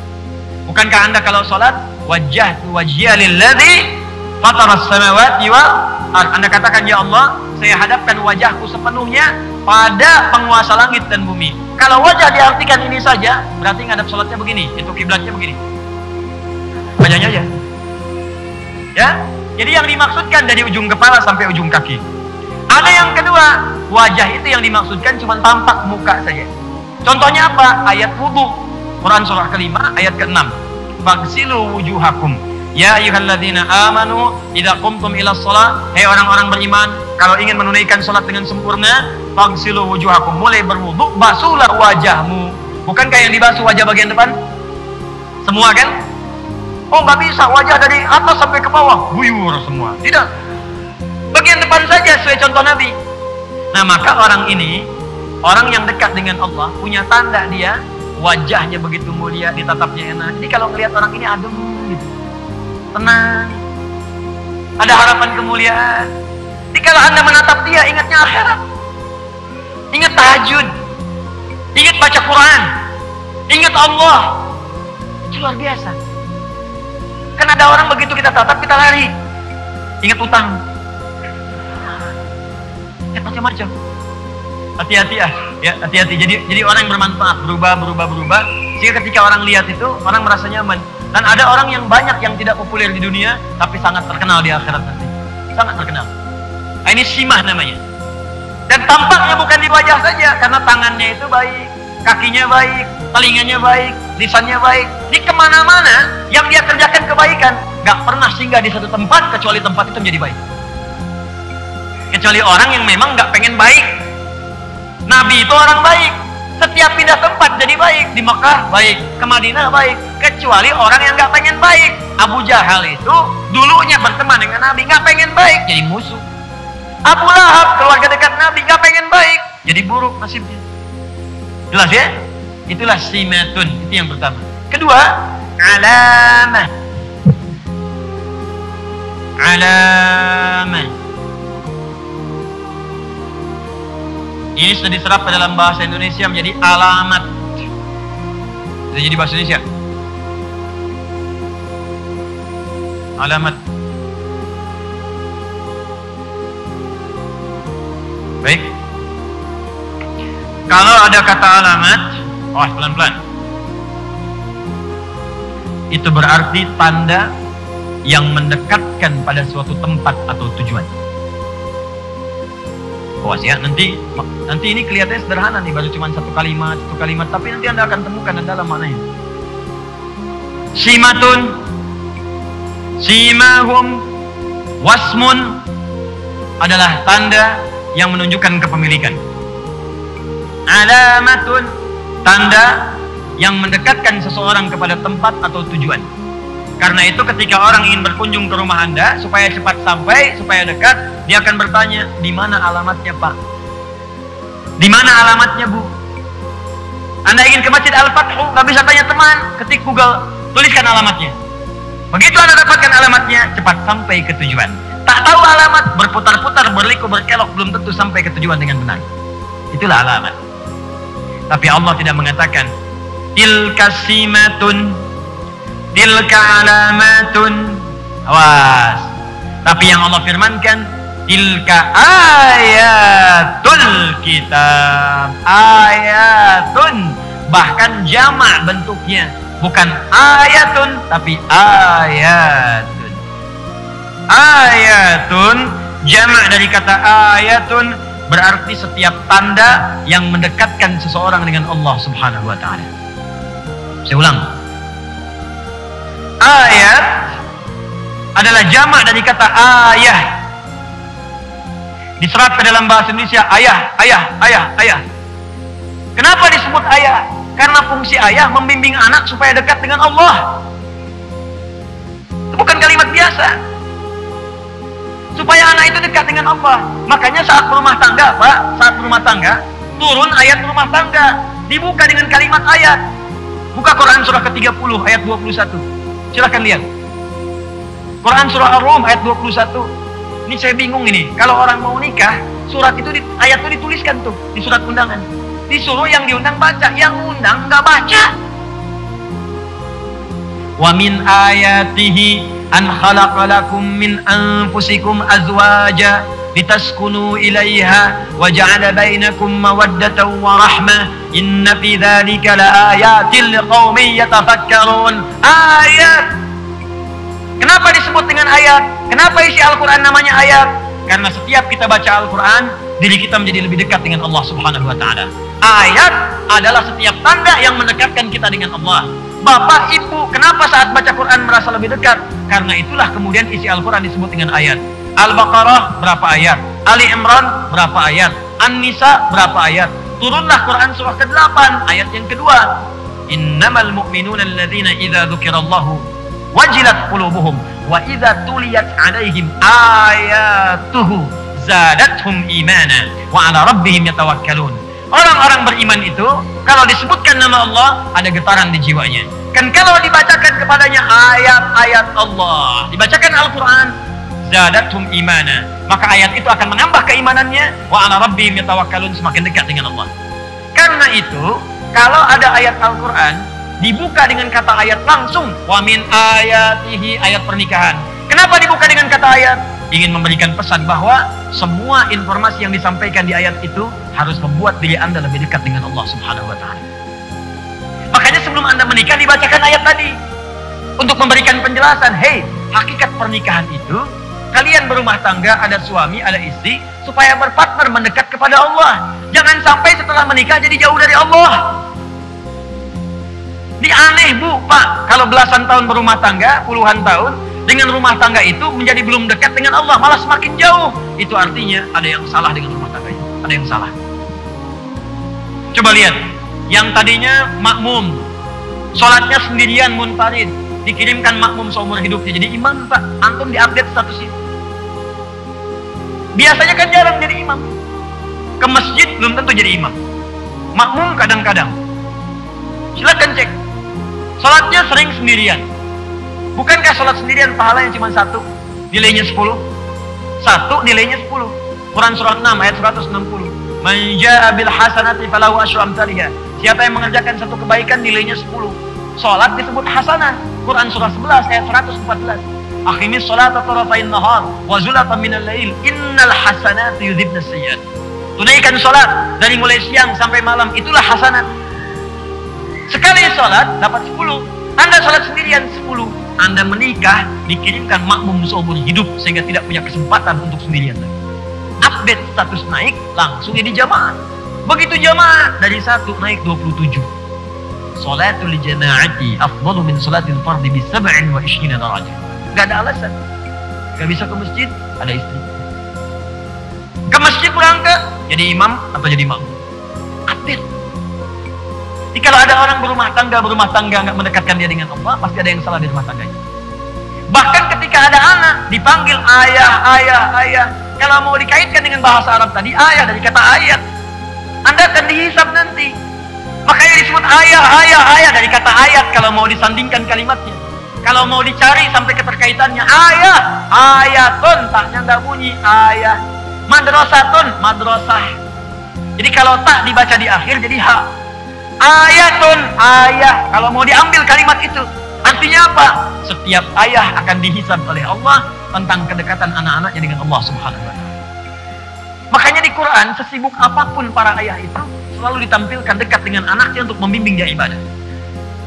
[SPEAKER 3] Bukankah Anda kalau sholat, wajjahtu wajhiya lilladzi fataras samawati wal ardh. Anda katakan, ya Allah, saya hadapkan wajahku sepenuhnya pada penguasa langit dan bumi. Kalau wajah diartikan ini saja, berarti ngadap sholatnya begini, itu kiblatnya begini. Wajahnya aja. Ya, jadi yang dimaksudkan dari ujung kepala sampai ujung kaki. Ada yang kedua, wajah itu yang dimaksudkan cuma tampak muka saja. Contohnya apa? Ayat wudu. Quran surah kelima, ayat ke-6. Faghsilu wujuhakum. Ya ayyuhalladzina amanu idza qumtum ilas shalah. Hei orang-orang beriman, kalau ingin menunaikan salat dengan sempurna, faghsilu wujuhakum. Mulai berwudu, basuhlah wajahmu. Bukankah yang dibasuh wajah bagian depan? Semua kan? Oh, nggak bisa, wajah dari atas sampai ke bawah guyur semua. Tidak. Bagian depan saja sesuai contoh Nabi. Nah, maka orang ini, orang yang dekat dengan Allah, punya tanda dia wajahnya begitu mulia, ditatapnya enak. Jadi kalau ngelihat orang ini adem gitu, tenang, ada harapan kemuliaan. Jadi kalau Anda menatap dia, ingatnya akhirat, ingat tahajud, ingat baca Quran, ingat Allah. Itu luar biasa. Kan ada orang begitu kita tatap, kita lari, ingat utang, ingat macam-macam. Hati-hati ya, hati-hati. Jadi orang yang bermanfaat, berubah. Sehingga ketika orang lihat itu, orang merasa nyaman. Dan ada orang yang banyak yang tidak populer di dunia, tapi sangat terkenal di akhirat nanti. Sangat terkenal. Nah, ini simah namanya. Dan tampaknya bukan di wajah saja, karena tangannya itu baik, kakinya baik, telinganya baik, lisannya baik. Di kemana-mana yang dia kerjakan kebaikan, gak pernah singgah di satu tempat kecuali tempat itu menjadi baik. Kecuali orang yang memang gak pengen baik. Nabi itu orang baik, setiap pindah tempat jadi baik. Di Mekah baik, ke Madinah baik. Kecuali orang yang gak pengen baik. Abu Jahal itu dulunya berteman dengan Nabi, gak pengen baik, jadi musuh. Abu Lahab, keluarga dekat Nabi, gak pengen baik, jadi buruk nasibnya. Jelas ya? Itulah simatun, itu yang pertama. Kedua, alamah. Alamah. Ini sudah diserap ke dalam bahasa Indonesia menjadi alamat. Sudah jadi bahasa Indonesia. Alamat. Baik. Kalau ada kata alamat, pelan-pelan. Itu berarti tanda yang mendekatkan pada suatu tempat atau tujuan. Awas ya, nanti ini kelihatannya sederhana nih, baru cuma satu kalimat, tapi nanti Anda akan temukan dan dalam maknanya. Simatun, simahum, wasmun adalah tanda yang menunjukkan kepemilikan. Alamatun, tanda yang mendekatkan seseorang kepada tempat atau tujuan. Karena itu ketika orang ingin berkunjung ke rumah Anda, supaya cepat sampai, supaya dekat, dia akan bertanya, di mana alamatnya Pak? Di mana alamatnya Bu? Anda ingin ke Masjid Al-Fathu, nggak bisa tanya teman, ketik Google, tuliskan alamatnya. Begitu Anda dapatkan alamatnya, cepat sampai ke tujuan. Tak tahu alamat, berputar-putar, berliku, berkelok, belum tentu sampai ke tujuan dengan benar. Itulah alamat. Tapi Allah tidak mengatakan, tilka simatun, tilka alamatun. Awas. Tapi yang Allah firmankan, tilka ayatul kitab. Ayatun, bahkan jamak bentuknya, bukan ayatun tapi ayatun. Ayatun, jamak dari kata ayatun, berarti setiap tanda yang mendekatkan seseorang dengan Allah Subhanahu wa taala. Saya ulang. Ayat adalah jamak dari kata ayah. Diserap ke dalam bahasa Indonesia ayah. Kenapa disebut ayah? Karena fungsi ayah membimbing anak supaya dekat dengan Allah. Itu bukan kalimat biasa. Supaya anak itu dekat dengan Allah. Makanya saat berumah tangga, Pak, saat berumah tangga, turun ayat rumah tangga, dibuka dengan kalimat ayat. Buka Quran surah ke-30 ayat 21. Silakan lihat. Quran surah Ar-Rum ayat 21. Ini saya bingung ini. Kalau orang mau nikah, surat itu ayat itu dituliskan tuh di surat undangan. Disuruh yang diundang baca, yang undang nggak baca. Wa min ayatihi an khalaqalakum min anfusikum azwaja litaskunu ilaiha wa ja'ala bainakum mawaddatan wa rahmah inna fi dzalika laayatil liqaumin yatafakkarun. Ayat. Kenapa disebut dengan ayat? Kenapa isi Al-Quran namanya ayat? Karena setiap kita baca Al-Quran, diri kita menjadi lebih dekat dengan Allah Subhanahu wa taala. Ayat adalah setiap tanda yang mendekatkan kita dengan Allah. Bapak, Ibu, kenapa saat baca Quran merasa lebih dekat? Karena itulah kemudian isi Al-Quran disebut dengan ayat. Al-Baqarah berapa ayat? Ali Imran berapa ayat? An-Nisa berapa ayat? Turunlah Quran surah ke-8 ayat yang kedua. Innamal mu'minuna alladzina idza dzukirallahu wajilat qulubuhum wa idza tuliyat 'alaihim ayatuhu zadatuhum imana wa 'ala rabbihim yatawakkalun. Orang-orang beriman itu kalau disebutkan nama Allah ada getaran di jiwanya. Kan kalau dibacakan kepadanya ayat-ayat Allah, dibacakan Al-Quran, zadathum imana, maka ayat itu akan menambah keimanannya. Wa ala rabbihim yatawakkalun, semakin dekat dengan Allah. Karena itu kalau ada ayat Al-Quran dibuka dengan kata ayat langsung, wa min ayatihi, ayat pernikahan. Kenapa dibuka dengan kata ayat? Ingin memberikan pesan bahwa semua informasi yang disampaikan di ayat itu harus membuat diri Anda lebih dekat dengan Allah Subhanahu wa Ta'ala. Makanya sebelum Anda menikah dibacakan ayat tadi untuk memberikan penjelasan. Hei, hakikat pernikahan itu kalian berumah tangga, ada suami, ada istri, supaya berpartner mendekat kepada Allah. Jangan sampai setelah menikah jadi jauh dari Allah. Ini aneh Bu, Pak, kalau belasan tahun berumah tangga, puluhan tahun, dengan rumah tangga itu menjadi belum dekat dengan Allah, malah semakin jauh. Itu artinya ada yang salah dengan rumah tangga itu. Ada yang salah. Coba lihat, yang tadinya makmum, sholatnya sendirian munfarid, dikirimkan makmum seumur hidupnya jadi imam, Pak. Antum diupdate statusnya. Biasanya kan jarang jadi imam. Ke masjid belum tentu jadi imam. Makmum kadang-kadang. Silakan cek. Sholatnya sering sendirian. Bukankah sholat sendirian pahalanya cuma 1, nilainya 10? 1 nilainya 10. Quran surah 6 ayat 160. Man jaa bil hasanati falahu asyru amsalha. Siapa yang mengerjakan satu kebaikan nilainya 10. Sholat disebut hasanah. Quran surah 11 ayat 114. Aqimis sholata tarafain nahar wa zulatan minal lail innal hasanati yudhibnas sayyi'at. Tunaikan sholat dari mulai siang sampai malam, itulah hasanat. Sekali sholat dapat 10. Anda sholat sendirian 10. Anda menikah dikirimkan makmum seumur hidup sehingga tidak punya kesempatan untuk sendirian lagi. Update status naik langsung jadi jamaah. Begitu jamaah dari 1 naik 27. Sholatul jama'ati afdalu min sholatil fardhi bi 27 darajah. Gak ada alasan. Gak bisa ke masjid, ada istri. Ke masjid berangkat, jadi imam atau jadi makmum. Update. Jadi kalau ada orang berumah tangga nggak mendekatkan dia dengan Allah, pasti ada yang salah di rumah tangganya. Bahkan ketika ada anak dipanggil ayah. Kalau mau dikaitkan dengan bahasa Arab tadi, ayah dari kata ayat. Anda akan dihisab nanti. Makanya disebut ayah dari kata ayat kalau mau disandingkan kalimatnya. Kalau mau dicari sampai keterkaitannya, ayatun, taknya nggak bunyi, ayah. Madrasatun, madrasah. Jadi kalau tak dibaca di akhir jadi ha. Ayatun, ayah. Kalau mau diambil kalimat itu, artinya apa? Setiap ayah akan dihisab oleh Allah tentang kedekatan anak-anaknya dengan Allah Subhanahu wa Ta'ala. Makanya di Quran, sesibuk apapun para ayah itu selalu ditampilkan dekat dengan anaknya untuk membimbing dia ibadah.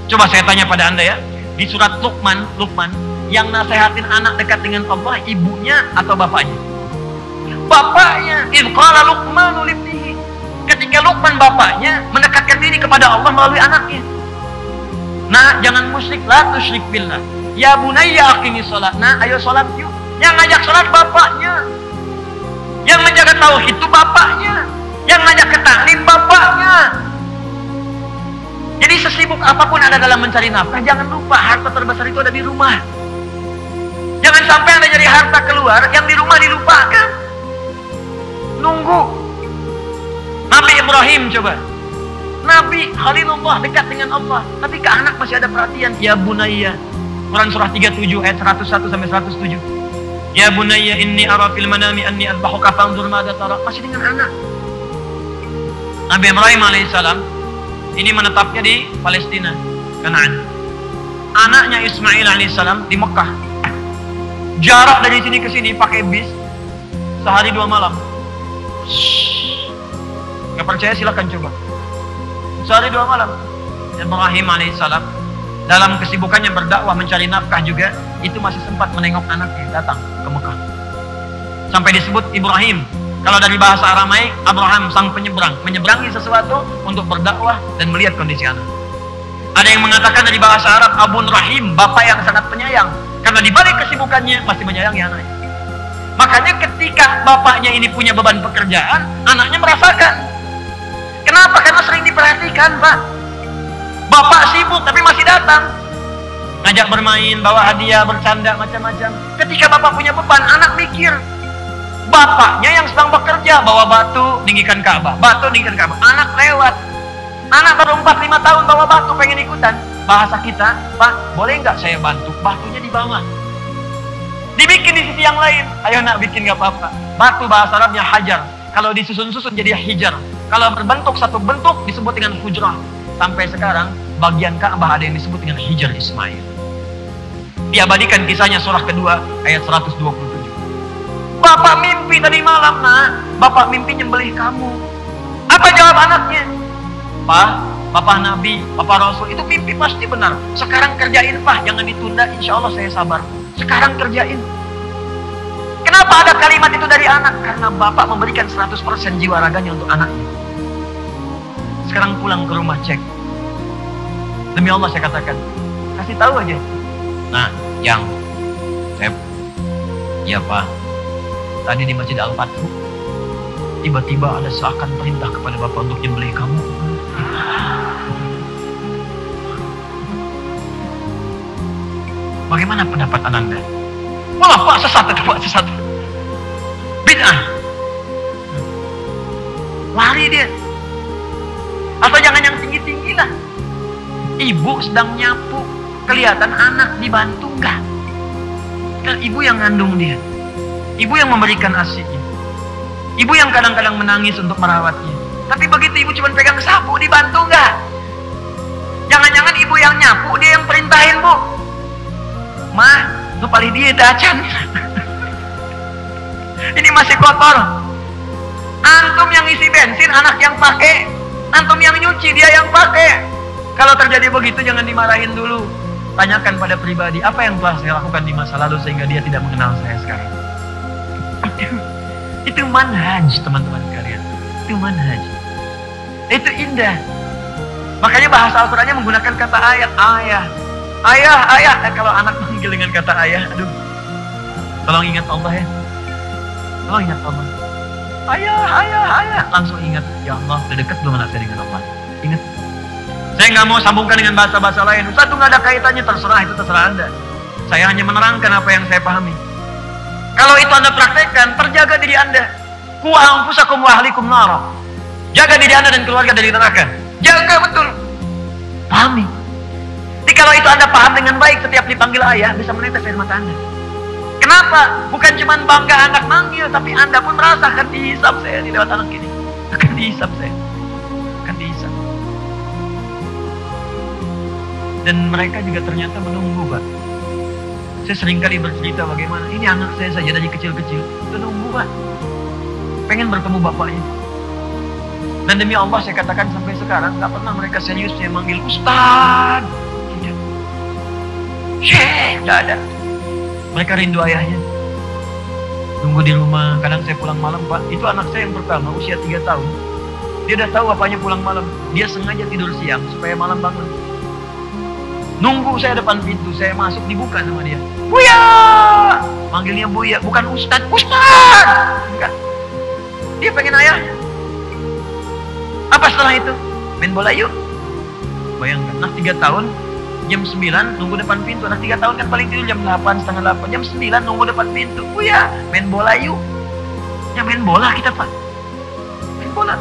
[SPEAKER 3] Coba saya tanya pada Anda ya, di surat Luqman, yang nasehatin anak dekat dengan Allah, ibunya atau bapaknya? Bapaknya. Idh qala Luqmanu libnihi. Ketika Luqman bapaknya mendekatkan diri kepada Allah melalui anaknya. Nah, jangan musyrik, la tusyrik billah. Ya bunayya aqimis shalah. Nah, ayo salat yuk. Yang ngajak salat bapaknya. Yang menjaga tauhid itu bapaknya. Yang ngajak ke taklim bapaknya. Jadi sesibuk apapun Anda dalam mencari nafkah, jangan lupa harta terbesar itu ada di rumah. Jangan sampai Anda jadi harta keluar, yang di rumah dilupakan. Nunggu. Nabi Ibrahim coba. Nabi Khalilullah dekat dengan Allah, tapi ke anak masih ada perhatian. Ya bunayya. Quran surah 37 ayat 101 sampai 107. Ya bunayya inni ara fil manami anni adbahuka fanzur madza tara. Masih dengan anak. Nabi Ibrahim alaihissalam ini menetapnya di Palestina, Kanaan. Anaknya Ismail alaihissalam di Mekah. Jarak dari sini ke sini pakai bis sehari 2 malam. Gak percaya silakan coba. Sehari 2 malam. Ibrahim alaihissalam dalam kesibukannya berdakwah mencari nafkah juga, itu masih sempat menengok anaknya datang ke Mekah. Sampai disebut Ibrahim. Kalau dari bahasa Aramaik, Abraham sang penyeberang, menyeberangi sesuatu untuk berdakwah dan melihat kondisi anak. Ada yang mengatakan dari bahasa Arab, Abun Rahim, bapak yang sangat penyayang, karena dibalik kesibukannya masih menyayangi anaknya. Makanya ketika bapaknya ini punya beban pekerjaan, anaknya merasakan. Kenapa? Karena sering diperhatikan, Pak. Bapak sibuk tapi masih datang. Ngajak bermain, bawa hadiah, bercanda, macam-macam. Ketika bapak punya beban, anak mikir. Bapaknya yang sedang bekerja, bawa batu, tinggikan Ka'bah, batu, tinggikan Ka'bah. Anak lewat. Anak baru 4-5 tahun bawa batu, pengen ikutan. Bahasa kita, Pak, boleh nggak saya bantu? Batunya di bawah. Dibikin di sisi yang lain. Ayo nak, bikin nggak apa-apa. Batu bahasa Arabnya hajar. Kalau disusun-susun jadi hijar. Kalau berbentuk satu bentuk disebut dengan hujrah. Sampai sekarang, bagian Ka'bah ada yang disebut dengan Hijar Ismail. Diabadikan kisahnya surah kedua, ayat 127. Bapak mimpi tadi malam, nak. Bapak mimpi nyembelih kamu. Apa jawab anaknya? Pak, Bapak Nabi, Bapak Rasul, itu mimpi pasti benar. Sekarang kerjain, Pak. Jangan ditunda, insya Allah saya sabar. Sekarang kerjain. Kenapa ada kalimat itu dari anak? Karena Bapak memberikan 100% jiwa raganya untuk anaknya. Sekarang pulang ke rumah, cek. Demi Allah saya katakan, kasih tahu aja. Nah, yang saya, ya Pak, tadi di Masjid Al-Fathu, tiba-tiba ada seakan perintah kepada Bapak untuk nyembelih kamu. Bagaimana pendapat Ananda? Wah, Pak, sesat itu, Pak, sesat. Bid'ah. Lari dia. Atau jangan yang tinggi-tinggi lah. Ibu sedang nyapu, kelihatan anak dibantu enggak? Kan ibu yang ngandung dia. Ibu yang memberikan ASI-nya. Ibu yang kadang-kadang menangis untuk merawatnya. Tapi begitu ibu cuma pegang sapu, dibantu enggak? Jangan-jangan ibu yang nyapu, dia yang perintahin, Bu. Mah, lu paling dia dacan. Ini masih kotor. Antum yang isi bensin, anak yang pakai. Antum yang nyuci, dia yang pakai. Kalau terjadi begitu jangan dimarahin dulu. Tanyakan pada pribadi, apa yang telah saya lakukan di masa lalu sehingga dia tidak mengenal saya sekarang. Itu manhaj, teman-teman sekalian. Itu manhaj. Itu indah. Makanya bahasa Al-Qur'annya menggunakan kata ayah. Ayah. Kalau anak manggil dengan kata ayah, aduh. Tolong ingat Allah ya. Tolong ingat Allah. Ayah. Langsung ingat, ya Allah, udah dekat belum anak saya dengan Allah? Ingat. Saya nggak mau sambungkan dengan bahasa-bahasa lain. Ustaz, itu nggak ada kaitannya, terserah, itu terserah Anda. Saya hanya menerangkan apa yang saya pahami. Kalau itu Anda praktekkan, terjaga diri Anda. Qu anfusakum wa ahlikum nara. Jaga diri Anda dan keluarga dari neraka. Jaga betul. Pahami. Jadi kalau itu Anda paham dengan baik, setiap dipanggil ayah, bisa menetes air mata Anda. Kenapa? Bukan cuma bangga anak manggil, tapi Anda pun merasa akan dihisap saya di lewat anak ini. Akan dihisap saya. Akan dihisap. Dan mereka juga ternyata menunggu, Pak. Saya seringkali bercerita bagaimana ini anak saya saja dari kecil-kecil menunggu, Pak. Pengen bertemu bapaknya. Dan demi Allah saya katakan sampai sekarang gak pernah mereka serius saya manggil Ustaz. Tidak. Syekh, tidak ada. Mereka rindu ayahnya. Nunggu di rumah. Kadang saya pulang malam, Pak. Itu anak saya yang pertama, usia 3 tahun. Dia udah tahu bapaknya pulang malam. Dia sengaja tidur siang supaya malam bangun. Nunggu saya depan pintu, saya masuk dibuka sama dia. Buya! Manggilnya Buya, bukan Ustaz. Ustaz! Enggak. Dia pengen ayahnya. Apa setelah itu? Main bola yuk. Bayangkan, anak 3 tahun, jam 9 nunggu depan pintu. Anak 3 tahun kan paling tidur jam 8, setengah 8. Jam 9 nunggu depan pintu. Buya, main bola yuk. Ya main bola kita, Pak. Main bola.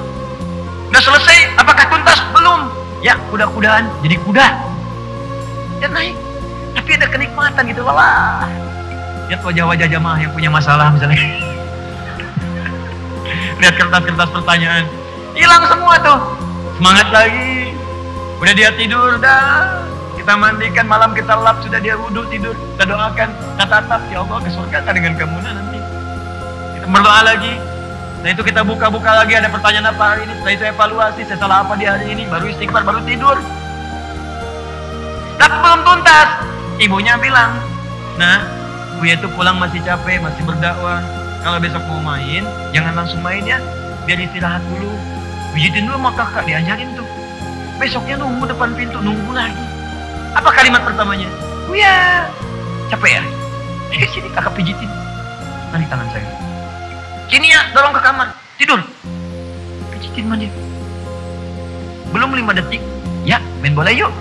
[SPEAKER 3] Udah selesai, apakah tuntas? Belum. Ya, kuda-kudaan, jadi kuda. Dan naik. Tapi ada kenikmatan gitu, lelah. Lihat wajah-wajah jamaah yang punya masalah misalnya. Lihat kertas-kertas pertanyaan. Hilang semua tuh. Semangat lagi. Udah dia tidur, dah. Kita mandikan, malam kita lap, sudah dia wudhu tidur. Kita doakan, kita tatap, ya Allah ke surga dengan kamu nanti. Kita berdoa lagi. Setelah itu kita buka-buka lagi, ada pertanyaan apa hari ini. Setelah itu evaluasi, saya salah apa di hari ini. Baru istighfar, baru tidur. Tapi belum tuntas. Ibunya bilang, nah, Buya itu pulang masih capek, masih berdakwah. Kalau besok mau main, jangan langsung main ya. Biar istirahat dulu. Pijitin dulu sama kakak, diajarin tuh. Besoknya nunggu depan pintu, nunggu lagi. Apa kalimat pertamanya? Buya, capek ya? Sini kakak pijitin. Tarik tangan saya. Sini ya, dorong ke kamar. Tidur. Pijitin sama dia. Belum 5 detik. Ya, main bola yuk.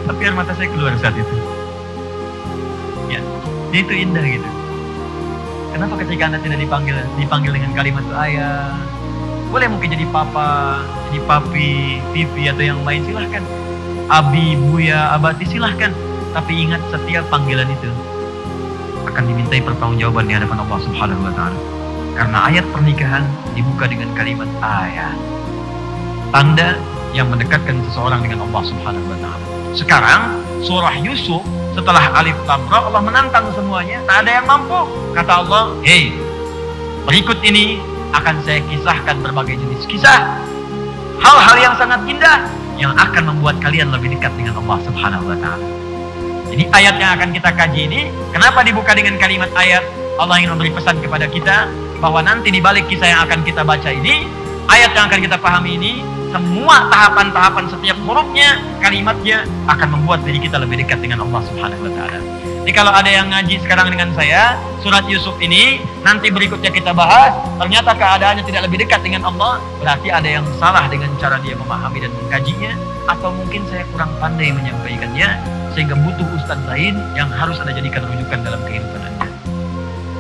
[SPEAKER 3] Tapi air mata saya keluar saat itu. Ya, itu indah gitu. kenapa ketika Anda tidak dipanggil dengan kalimat itu ayah? Boleh mungkin jadi papa, jadi papi, pipi atau yang lain, silahkan. Abi, buya, abati, silahkan. Tapi ingat, setiap panggilan itu akan dimintai pertanggungjawaban di hadapan Allah Subhanahu wa Ta'ala. Karena ayat pernikahan dibuka dengan kalimat ayah, tanda yang mendekatkan seseorang dengan Allah Subhanahu wa Ta'ala. Sekarang surah Yusuf, setelah alif lam ra, Allah menantang semuanya, tak ada yang mampu. Kata Allah, hei, berikut ini akan saya kisahkan berbagai jenis kisah, hal-hal yang sangat indah yang akan membuat kalian lebih dekat dengan Allah Subhanahu wa Ta'ala. Jadi ayat yang akan kita kaji ini, kenapa dibuka dengan kalimat ayat? Allah ingin memberi pesan kepada kita bahwa nanti di balik kisah yang akan kita baca ini, ayat yang akan kita pahami ini, semua tahapan-tahapan setiap hurufnya, kalimatnya akan membuat diri kita lebih dekat dengan Allah Subhanahu wa Ta'ala. Jadi kalau ada yang ngaji sekarang dengan saya surat Yusuf ini, nanti berikutnya kita bahas, ternyata keadaannya tidak lebih dekat dengan Allah, berarti ada yang salah dengan cara dia memahami dan mengkajinya, atau mungkin saya kurang pandai menyampaikannya, sehingga butuh ustadz lain yang harus Anda jadikan rujukan dalam kehidupan Anda.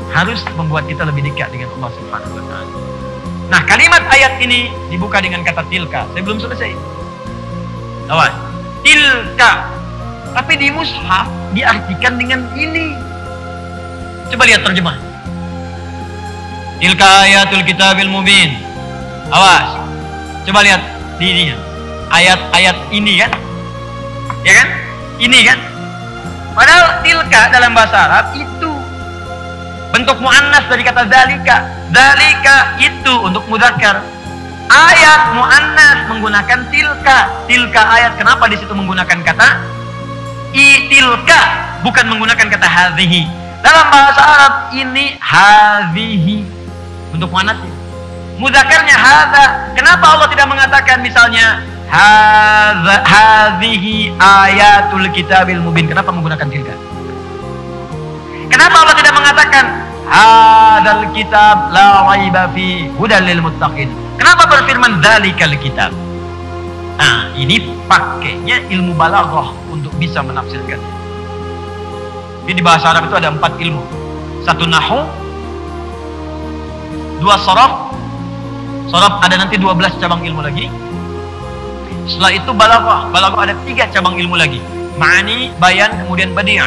[SPEAKER 3] Harus membuat kita lebih dekat dengan Allah Subhanahu wa Ta'ala. Nah, kalimat ayat ini dibuka dengan kata tilka. Saya belum selesai. Awas. Tilka. Tapi di mushaf diartikan dengan ini. Coba lihat terjemah. Tilka ayatul kitabil mubin. Awas. Coba lihat di ininya. Ayat-ayat ini kan? Ya kan? Ini kan? Padahal tilka dalam bahasa Arab itu bentuk muannas dari kata dzalika. Dzalika itu untuk mudzakkar. Ayat muannas menggunakan tilka. Tilka ayat, kenapa di situ menggunakan kata tilka, bukan menggunakan kata hadhihi. Dalam bahasa Arab ini hadhihi bentuk muannasnya. Mudzakarnya hadza. Kenapa Allah tidak mengatakan misalnya hadhihi ayatul kitabil mubin? Kenapa menggunakan tilka? Kenapa Allah tidak mengatakan hadzal kitab la raiba fi hudal lil muttaqin? Kenapa berfirman dzalikal kitab? Nah, ini pakainya ilmu balaghah untuk bisa menafsirkan. Jadi di bahasa Arab itu ada 4 ilmu. 1 nahwu, 2 sharaf. Sharaf ada nanti 12 cabang ilmu lagi. Setelah itu balaghah. Balaghah ada 3 cabang ilmu lagi. Ma'ani, bayan, kemudian badi'.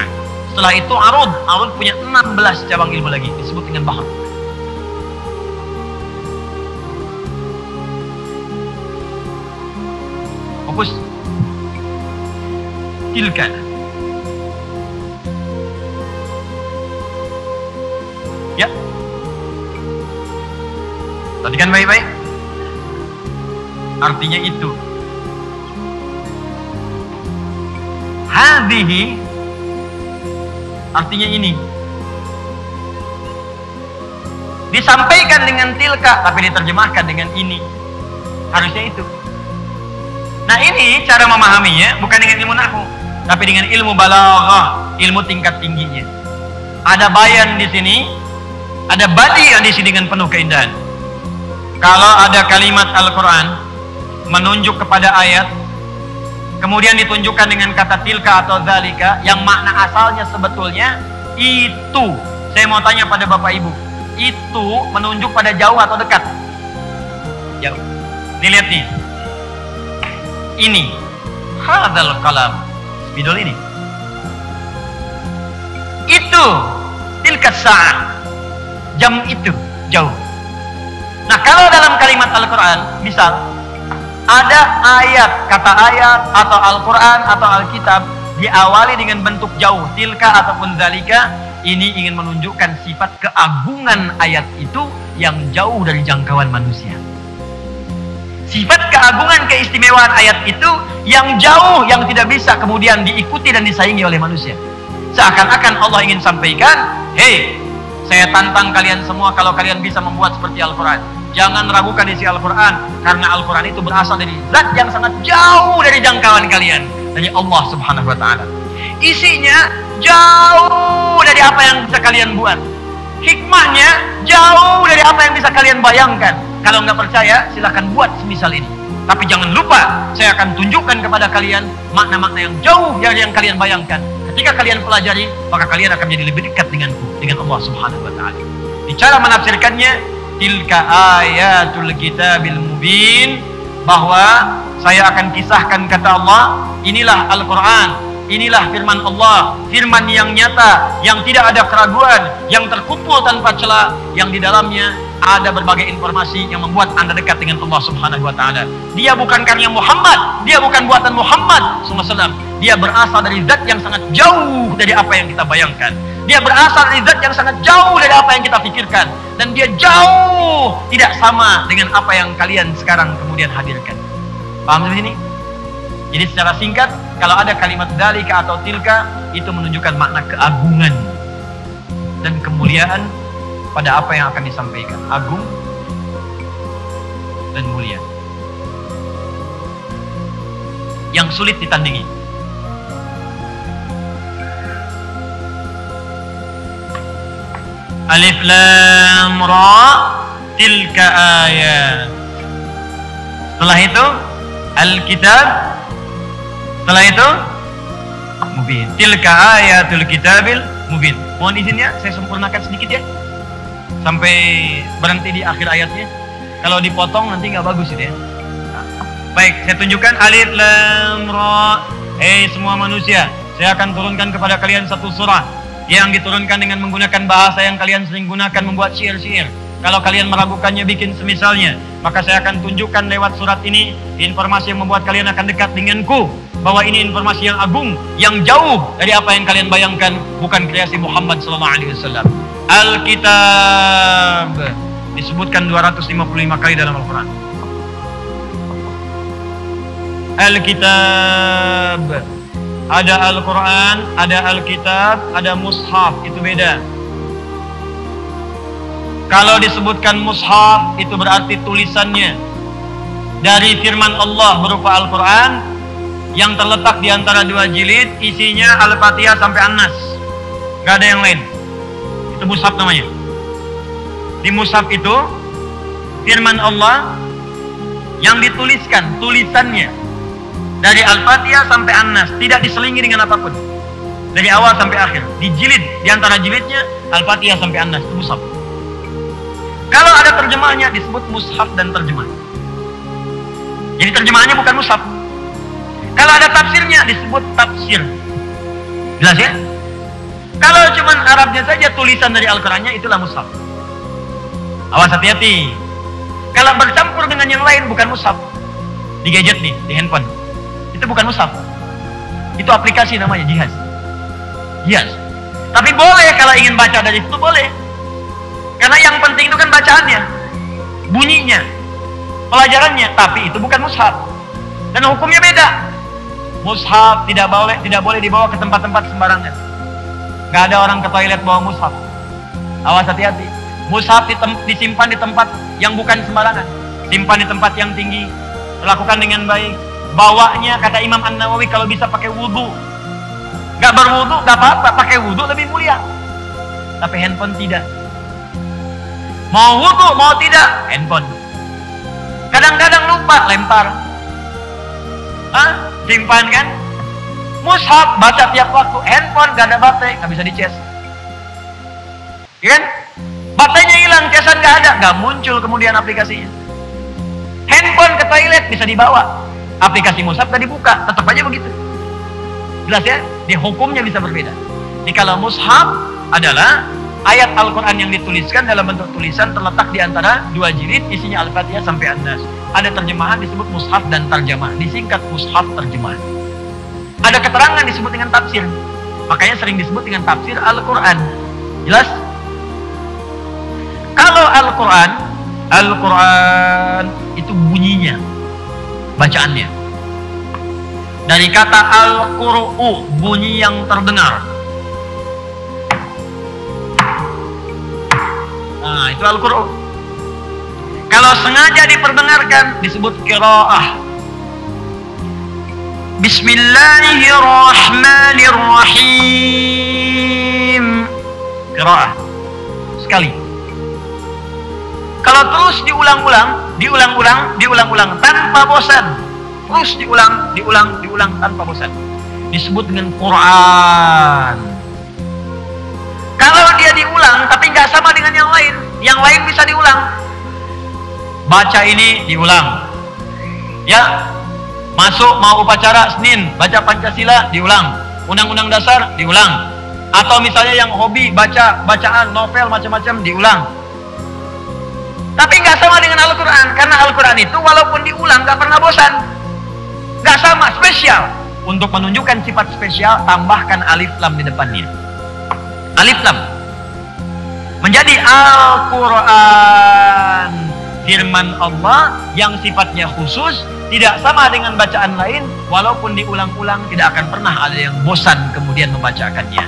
[SPEAKER 3] Setelah itu arud. Arud punya 16 cabang ilmu lagi, disebut dengan bahar. Fokus. Tilka. Ya. Perhatikan baik-baik. Artinya itu. Hadhihi artinya ini. Disampaikan dengan tilka, tapi diterjemahkan dengan ini. Harusnya itu. Nah, ini cara memahaminya bukan dengan ilmu nahwu, tapi dengan ilmu balaghah, ilmu tingkat tingginya. Ada bayan di sini, ada badi di sini dengan penuh keindahan. Kalau ada kalimat Al-Qur'an menunjuk kepada ayat, kemudian ditunjukkan dengan kata tilka atau dzalika, yang makna asalnya sebetulnya itu. Saya mau tanya pada Bapak Ibu, itu menunjuk pada jauh atau dekat? Jauh. Dilihat nih. Ini hadzal kalam, spidol ini. Itu tilka sa'ah, jam itu jauh. Nah, kalau dalam kalimat Al-Qur'an, misal ada ayat, kata ayat atau Al-Qur'an atau Alkitab diawali dengan bentuk jauh, tilka ataupun dzalika, ini ingin menunjukkan sifat keagungan ayat itu yang jauh dari jangkauan manusia. Sifat keagungan keistimewaan ayat itu yang jauh, yang tidak bisa kemudian diikuti dan disaingi oleh manusia. Seakan-akan Allah ingin sampaikan, hei, saya tantang kalian semua kalau kalian bisa membuat seperti Al-Quran. Jangan ragukan isi Al-Quran, karena Al-Quran itu berasal dari zat yang sangat jauh dari jangkauan kalian, dari Allah Subhanahu wa Ta'ala. Isinya jauh dari apa yang bisa kalian buat. Hikmahnya jauh dari apa yang bisa kalian bayangkan. Kalau nggak percaya, silahkan buat semisal ini. Tapi jangan lupa, saya akan tunjukkan kepada kalian makna-makna yang jauh dari yang kalian bayangkan. Ketika kalian pelajari, maka kalian akan menjadi lebih dekat denganku, dengan Allah Subhanahu wa Ta'ala. Bicara menafsirkannya, tilka ayatul kitabil mubin, bahwa saya akan kisahkan, kata Allah, inilah Al-Quran, inilah firman Allah, firman yang nyata, yang tidak ada keraguan, yang terkumpul tanpa celah, yang di dalamnya ada berbagai informasi yang membuat Anda dekat dengan Allah Subhanahu wa taala. Dia bukan karya Muhammad, dia bukan buatan Muhammad SAW. Dia berasal dari zat yang sangat jauh dari apa yang kita bayangkan. Dia berasal dari zat yang sangat jauh dari apa yang kita pikirkan, dan dia jauh tidak sama dengan apa yang kalian sekarang kemudian hadirkan. Paham di sini? Jadi secara singkat, kalau ada kalimat dzalika atau tilka, itu menunjukkan makna keagungan dan kemuliaan pada apa yang akan disampaikan. Agung dan mulia, yang sulit ditandingi. Alif Lam Ra, tilka ayat. Setelah itu Al-Kitab, setelah itu Mubin. Tilka ayatul kitabil mubin. Mohon izinnya saya sempurnakan sedikit ya, sampai berhenti di akhir ayatnya. Kalau dipotong nanti nggak bagus itu ya. Baik, saya tunjukkan. Alif Lam Ra. Semua manusia, saya akan turunkan kepada kalian satu surah yang diturunkan dengan menggunakan bahasa yang kalian sering gunakan membuat syair-syair. Kalau kalian meragukannya, bikin semisalnya, maka saya akan tunjukkan lewat surat ini informasi yang membuat kalian akan dekat denganku, bahwa ini informasi yang agung, yang jauh dari apa yang kalian bayangkan, bukan kreasi Muhammad SAW. Al-Kitab disebutkan 255 kali dalam Al-Quran. Al-Kitab, ada Al-Quran, ada Al-Kitab, ada Mushaf, itu beda. Kalau disebutkan Mushaf, itu berarti tulisannya dari firman Allah berupa Al-Quran yang terletak di antara dua jilid, isinya Al-Fatihah sampai An-Nas, gak ada yang lain. Itu Mushaf namanya. Di Mushaf itu firman Allah yang dituliskan, tulisannya dari Al-Fatihah sampai An-Nas, tidak diselingi dengan apapun, dari awal sampai akhir. Di jilid, di antara jilidnya Al-Fatihah sampai An-Nas, itu Mushaf. Kalau ada terjemahnya disebut Mushaf dan terjemah. Jadi terjemahannya bukan Mushaf. Kalau ada tafsirnya disebut tafsir. Jelas ya? Kalau cuma Arabnya saja, tulisan dari Al-Qurannya, itulah Mushaf. Awas, hati-hati. Kalau bercampur dengan yang lain, bukan Mushaf. Di gadget nih, di handphone, itu bukan Mushaf. Itu aplikasi namanya, jihaz. Jihaz. Tapi boleh kalau ingin baca dari situ, boleh. Karena yang penting itu kan bacaannya, bunyinya, pelajarannya. Tapi itu bukan Mushaf. Dan hukumnya beda. Mushaf tidak boleh dibawa ke tempat-tempat sembarangan. Gak ada orang ke toilet bawa Mushaf. Awas, hati-hati. Mushaf disimpan di tempat yang bukan sembarangan. Simpan di tempat yang tinggi. Lakukan dengan baik. Bawanya, kata Imam An-Nawawi, kalau bisa pakai wudhu. Gak berwudhu, gak apa-apa. Pakai wudhu lebih mulia. Tapi handphone tidak. Mau wudhu, mau tidak, handphone. Kadang-kadang lupa, lempar. Simpan kan? Mushaf, baca tiap waktu. Handphone, gak ada baterai, gak bisa dicas. Ya kan? Baterainya hilang, casan gak ada, gak muncul kemudian aplikasinya. Handphone ke toilet bisa dibawa, aplikasi Mushaf gak dibuka, tetap aja begitu. Jelas ya? Di hukumnya bisa berbeda. Jadi kalau Mushaf adalah ayat Al-Quran yang dituliskan dalam bentuk tulisan, terletak di antara dua jilid, isinya Al-Fatihah sampai An-Nas. Ada terjemahan disebut Mushaf dan Tarjamah, disingkat Mushaf Terjemah. Ada keterangan disebut dengan tafsir, makanya sering disebut dengan tafsir Al-Quran. Jelas? Kalau Al-Quran itu bunyinya, bacaannya, dari kata Al-Qur'u, bunyi yang terdengar. Nah, itu Al-Qur'an. Kalau sengaja diperdengarkan disebut qiraah. Bismillahirrahmanirrahim. Qiraah. Sekali. Kalau terus diulang-ulang tanpa bosan, terus diulang tanpa bosan, disebut dengan Quran. Kalau dia diulang tapi nggak sama dengan yang lain, baca ini diulang. Ya, masuk mau upacara Senin, baca Pancasila diulang. Undang-undang dasar diulang. Atau misalnya yang hobi baca bacaan novel macam-macam diulang. Tapi nggak sama dengan Al-Quran, karena Al-Quran itu walaupun diulang nggak pernah bosan. Nggak sama, spesial. Untuk menunjukkan sifat spesial, tambahkan alif lam di depannya. Alif lam. Menjadi Al-Quran, firman Allah yang sifatnya khusus, tidak sama dengan bacaan lain, walaupun diulang-ulang tidak akan pernah ada yang bosan kemudian membacakannya.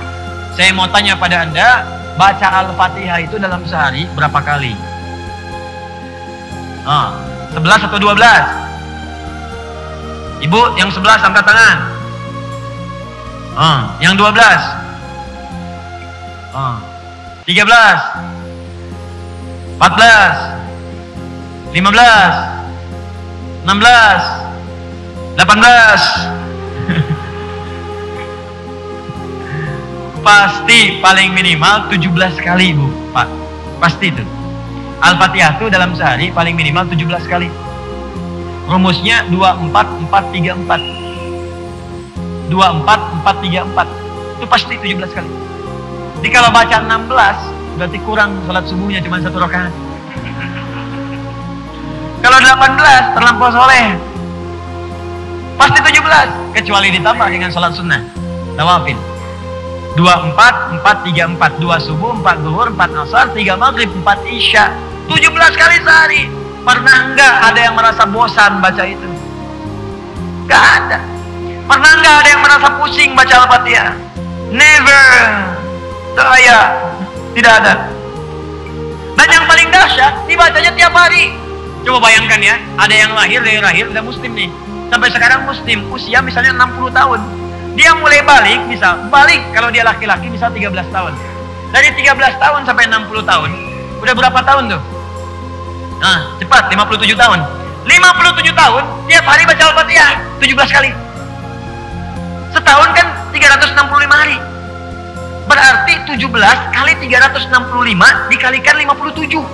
[SPEAKER 3] Saya mau tanya pada Anda, baca Al-Fatihah itu dalam sehari berapa kali? 11 atau 12? Ibu yang 11 angkat tangan. Yang 12? 13? 14? 15? 16? 18? Pasti paling minimal 17 kali, Bu, Pak. Pasti itu. Al-Fatihah itu dalam sehari paling minimal 17 kali. Rumusnya 24-4-3-4. 24-4-3-4. Itu pasti 17 kali. Jadi kalau baca 16, berarti kurang salat subuhnya cuma 1 rakaat. Kalau 18, terlampau soleh. Pasti 17, kecuali ditambah dengan salat sunnah. Nawafil. 24-4-3-4. 2 subuh, 4 zuhur, 4 asar, 3 maghrib, 4 isya. 17 kali sehari. Pernah enggak ada yang merasa bosan baca itu? Enggak ada. Pernah enggak ada yang merasa pusing baca Al-Fatihah? Never. Tidak ada. Dan yang paling dahsyat, dibacanya tiap hari. Coba bayangkan ya, ada yang lahir dari lahir udah muslim nih. Sampai sekarang muslim, usia misalnya 60 tahun. Dia mulai balik kalau dia laki-laki misal 13 tahun. Dari 13 tahun sampai 60 tahun, udah berapa tahun tuh? Cepat, 57 tahun. 57 tahun, tiap hari baca Al-Fatihah 17 kali. Setahun kan 365 hari. Berarti 17 kali 365 dikalikan 57.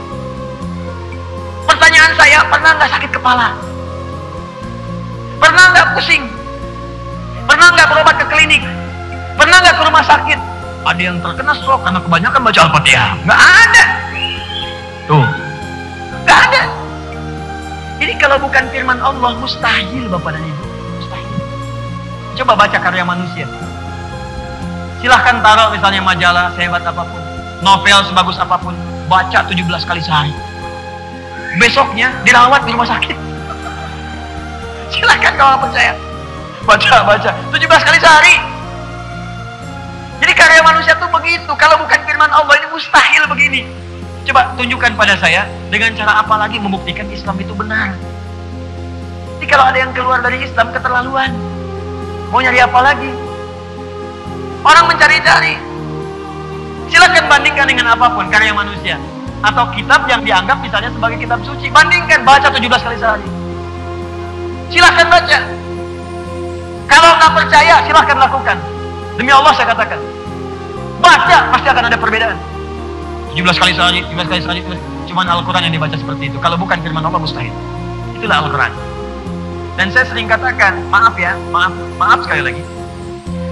[SPEAKER 3] Pertanyaan saya, pernah nggak sakit kepala? Pernah nggak pusing? Pernah nggak berobat ke klinik? Pernah nggak ke rumah sakit? Ada yang terkena stroke karena kebanyakan baca Al-Fatihah? Nggak ada. Tuh, nggak ada. Jadi kalau bukan firman Allah, mustahil Bapak dan Ibu. Mustahil. Coba baca karya manusia. Silahkan taruh misalnya majalah sehebat apapun, novel sebagus apapun, baca 17 kali sehari. Besoknya dirawat di rumah sakit. Silahkan kalau percaya. Baca 17 kali sehari. Jadi karya manusia tuh begitu. Kalau bukan firman Allah, ini mustahil begini. Coba tunjukkan pada saya dengan cara apa lagi membuktikan Islam itu benar. Jadi kalau ada yang keluar dari Islam, keterlaluan. Mau nyari apa lagi? Orang mencari-cari. Silakan bandingkan dengan apapun karya manusia atau kitab yang dianggap misalnya sebagai kitab suci. Bandingkan, baca 17 kali sehari. Silakan baca. Kalau nggak percaya, silakan lakukan. Demi Allah saya katakan, baca pasti akan ada perbedaan. 17 kali sehari, 17 kali sehari. Cuman Al-Quran yang dibaca seperti itu. Kalau bukan firman Allah, mustahil. Itulah Al-Quran. Dan saya sering katakan, maaf ya, maaf sekali lagi.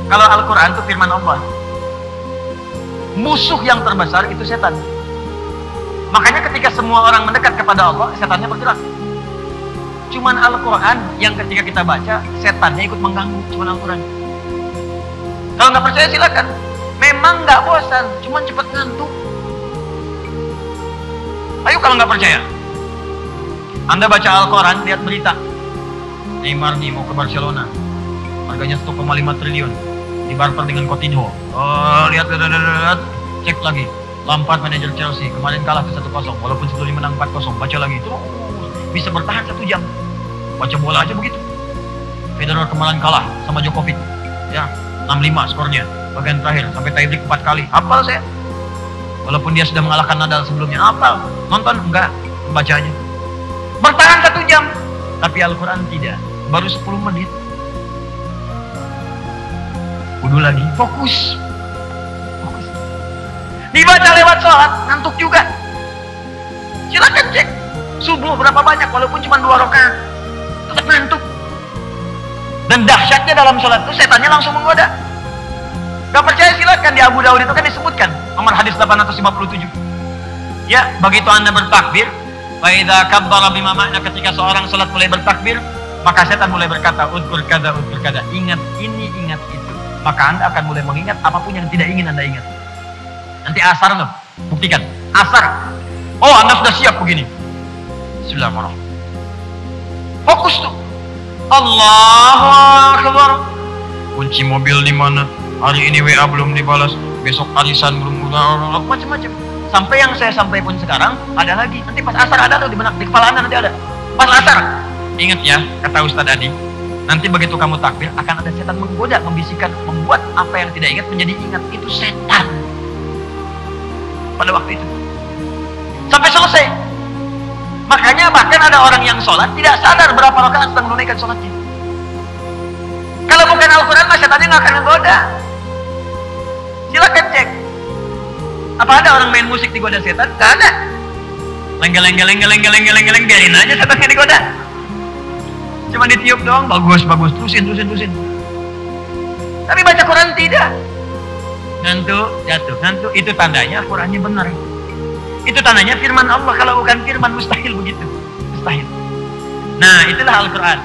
[SPEAKER 3] Kalau Al-Quran itu firman Allah, musuh yang terbesar itu setan. Makanya ketika semua orang mendekat kepada Allah, setannya bergerak. Cuman Al-Quran yang ketika kita baca, setannya ikut mengganggu. Cuman Al-Quran. Kalau nggak percaya silakan. Memang nggak bosan, cuman cepet ngantuk. Ayo kalau nggak percaya, Anda baca Al-Quran, lihat berita. Neymar nih mau ke Barcelona, harganya 1,5 triliun. Dibarter dengan Coutinho. Lihat, cek lagi. Lampard manajer Chelsea kemarin kalah ke 1-0, walaupun sebelumnya menang 4-0. Baca lagi itu bisa bertahan 1 jam. Baca bola aja begitu. Federer kemarin kalah sama Djokovic. Ya, 6-5 skornya. Bagian terakhir sampai tiebreak 4 kali. Hafal saya. Walaupun dia sudah mengalahkan Nadal sebelumnya. Hafal. Nonton enggak, baca aja. Bertahan 1 jam. Tapi Al-Quran tidak. Baru 10 menit. Wudu lagi, fokus. Dibaca lewat sholat, ngantuk juga. Silakan cek. Subuh, berapa banyak, walaupun cuma 2 rakaat, tetap ngantuk. Dan dahsyatnya dalam sholat itu setannya langsung menggoda. Gak percaya silakan, di Abu Daud itu kan disebutkan nomor hadis 857. Ya, begitu Anda bertakbir, wa idza kabbara bima ma'na, ketika seorang sholat mulai bertakbir, maka setan mulai berkata, udkur kada, ingat ini, ingat itu. Maka Anda akan mulai mengingat apapun yang tidak ingin Anda ingat. Nanti asar loh, buktikan. Asar. Oh, Anda sudah siap begini. Bismillahirrahmanirrahim. Fokus tuh. Allahu Akbar. Kunci mobil di mana? Hari ini WA belum dibalas, besok arisan belum udah, macam-macam. Sampai yang saya sampai pun sekarang ada lagi. Nanti pas asar ada tuh di benak, di kepala Anda nanti ada. Pas asar. Ingat ya, kata Ustadz Adi, nanti begitu kamu takbir akan ada setan menggoda, membisikkan, membuat apa yang tidak ingat menjadi ingat. Itu setan. Pada waktu itu. Sampai selesai. Makanya bahkan ada orang yang sholat tidak sadar berapa rakaat sedang menunaikan sholatnya. Kalau bukan Al-Quran, setannya nggak akan menggoda. Silakan cek. Apa ada orang main musik digoda setan? Nggak ada. Lenggel, biarin aja setannya digoda. Cuma ditiup doang, bagus, terusin. Tapi baca Quran tidak. Ngantuk, jatuh, ngantuk. Itu tandanya Qurannya benar. Itu tandanya firman Allah. Kalau bukan firman, mustahil begitu. Mustahil. Nah, itulah Al-Quran.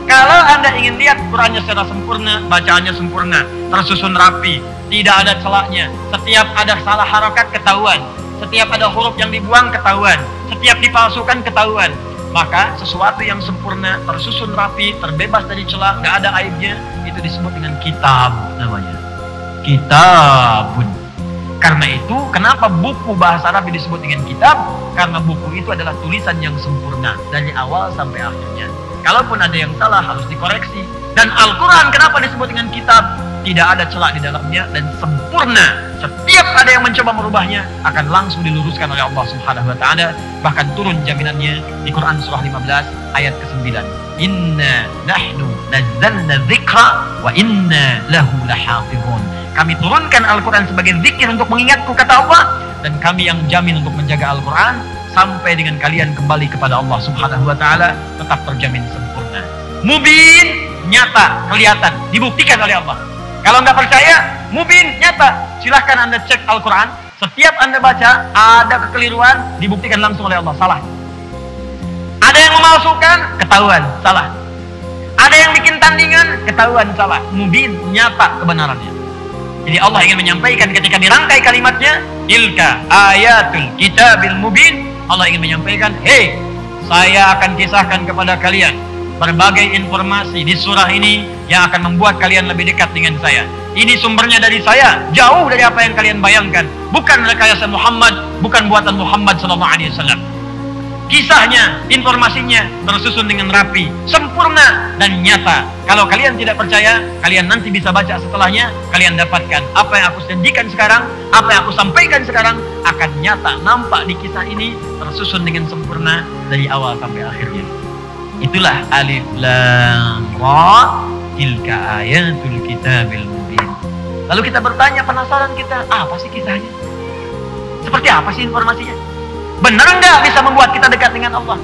[SPEAKER 3] Kalau Anda ingin lihat Qurannya secara sempurna, bacaannya sempurna, tersusun rapi, tidak ada celaknya, setiap ada salah harokat ketahuan, setiap ada huruf yang dibuang ketahuan, setiap dipalsukan ketahuan, maka sesuatu yang sempurna, tersusun rapi, terbebas dari celah, nggak ada aibnya, itu disebut dengan kitab namanya. Kitabun. Karena itu, kenapa buku bahasa Arab disebut dengan kitab? Karena buku itu adalah tulisan yang sempurna dari awal sampai akhirnya. Kalaupun ada yang salah harus dikoreksi. Dan Al-Quran kenapa disebut dengan kitab? Tidak ada celah di dalamnya dan sempurna. Setiap ada yang mencoba merubahnya akan langsung diluruskan oleh Allah Subhanahu wa taala. Bahkan turun jaminannya di Quran surah 15 ayat ke-9. Inna nahnu nazzalna dzikra wa inna lahu lahafizun. Kami turunkan Al-Quran sebagai zikir untuk mengingatku, kata Allah, dan kami yang jamin untuk menjaga Al-Quran sampai dengan kalian kembali kepada Allah Subhanahu wa taala tetap terjamin sempurna. Mubin, nyata, kelihatan, dibuktikan oleh Allah. Kalau nggak percaya, mubin, nyata, silahkan Anda cek Al-Quran. Setiap Anda baca ada kekeliruan, dibuktikan langsung oleh Allah, salah. Ada yang memalsukan, ketahuan, salah. Ada yang bikin tandingan, ketahuan, salah. Mubin, nyata kebenarannya. Jadi Allah ingin menyampaikan ketika dirangkai kalimatnya, tilka ayatul kitabil mubin. Allah ingin menyampaikan, hei, saya akan kisahkan kepada kalian berbagai informasi di surah ini yang akan membuat kalian lebih dekat dengan saya. Ini sumbernya dari saya, jauh dari apa yang kalian bayangkan. Bukan rekayasa Muhammad, bukan buatan Muhammad SAW. Kisahnya, informasinya tersusun dengan rapi, sempurna dan nyata. Kalau kalian tidak percaya, kalian nanti bisa baca setelahnya. Kalian dapatkan apa yang aku janjikan sekarang, apa yang aku sampaikan sekarang akan nyata, nampak di kisah ini tersusun dengan sempurna dari awal sampai akhirnya. Itulah alif lam ra, tilka ayatul kitabil mubin. Lalu kita bertanya, penasaran kita, apa sih kisahnya? Seperti apa sih informasinya? Benar nggak bisa membuat kita dekat dengan Allah?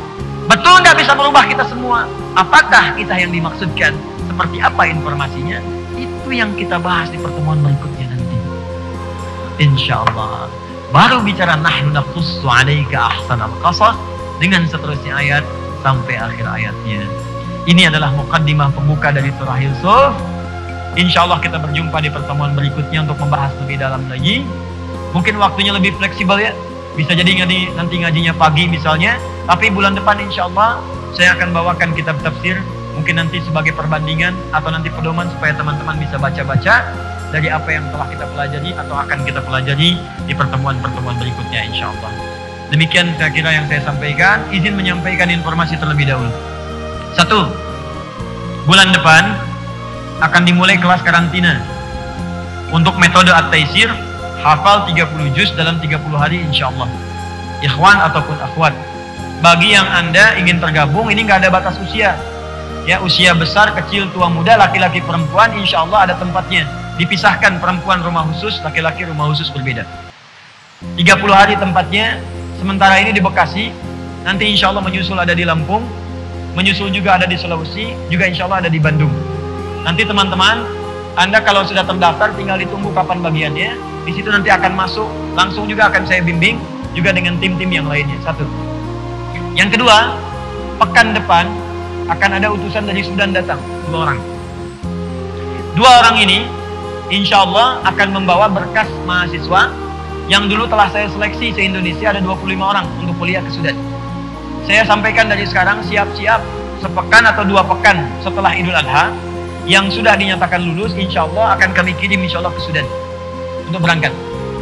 [SPEAKER 3] Betul nggak bisa merubah kita semua? Apakah kisah yang dimaksudkan? Seperti apa informasinya? Itu yang kita bahas di pertemuan berikutnya nanti. Insya Allah. Baru bicara nahnu naqussu 'alaika ahsanal qasas dengan seterusnya ayat sampai akhir ayatnya. Ini adalah muqaddimah pembuka dari surah Yusuf. Insya Allah kita berjumpa di pertemuan berikutnya untuk membahas lebih dalam lagi. Mungkin waktunya lebih fleksibel ya. Bisa jadi nanti ngajinya pagi misalnya. Tapi bulan depan insya Allah saya akan bawakan kitab tafsir. Mungkin nanti sebagai perbandingan atau nanti pedoman supaya teman-teman bisa baca-baca dari apa yang telah kita pelajari atau akan kita pelajari di pertemuan-pertemuan berikutnya insya Allah. Demikian saya kira yang saya sampaikan. Izin menyampaikan informasi terlebih dahulu. 1. Bulan depan akan dimulai kelas karantina untuk metode at-taisir. Hafal 30 juz dalam 30 hari insya Allah. Ikhwan ataupun akhwat, bagi yang Anda ingin tergabung, ini nggak ada batas usia. Ya, usia besar, kecil, tua, muda, laki-laki, perempuan, insya Allah ada tempatnya. Dipisahkan, perempuan rumah khusus, laki-laki rumah khusus berbeda. 30 hari tempatnya. Sementara ini di Bekasi, Nanti insya Allah menyusul ada di Lampung, menyusul juga ada di Sulawesi, juga insya Allah ada di Bandung. Nanti teman-teman, Anda kalau sudah terdaftar tinggal ditunggu kapan bagiannya. Di situ nanti akan masuk, langsung juga akan saya bimbing juga dengan tim-tim yang lainnya. Satu. Yang kedua, pekan depan akan ada utusan dari Sudan datang, 2 orang. 2 orang ini insya Allah akan membawa berkas mahasiswa yang dulu telah saya seleksi se-Indonesia, ada 25 orang untuk kuliah ke Sudan. Saya sampaikan dari sekarang, siap-siap sepekan atau 2 pekan setelah Idul Adha yang sudah dinyatakan lulus, insya Allah akan kami kirim insya Allah ke Sudan untuk berangkat.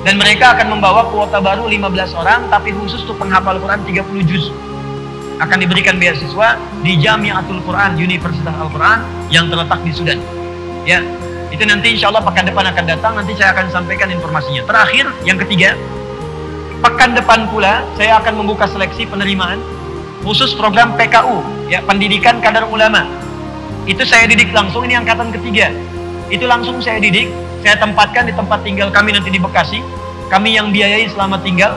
[SPEAKER 3] Dan mereka akan membawa kuota baru 15 orang, tapi khusus untuk penghafal Quran 30 juz. Akan diberikan beasiswa di Jamiatul Quran, Universitas Al-Quran yang terletak di Sudan. Ya, itu nanti insya Allah pekan depan akan datang, nanti saya akan sampaikan informasinya. Terakhir, yang ketiga, pekan depan pula saya akan membuka seleksi penerimaan khusus program PKU, ya, Pendidikan Kadar Ulama. Itu saya didik langsung, ini angkatan ketiga. Itu langsung saya didik, saya tempatkan di tempat tinggal kami nanti di Bekasi. Kami yang biayai selama tinggal,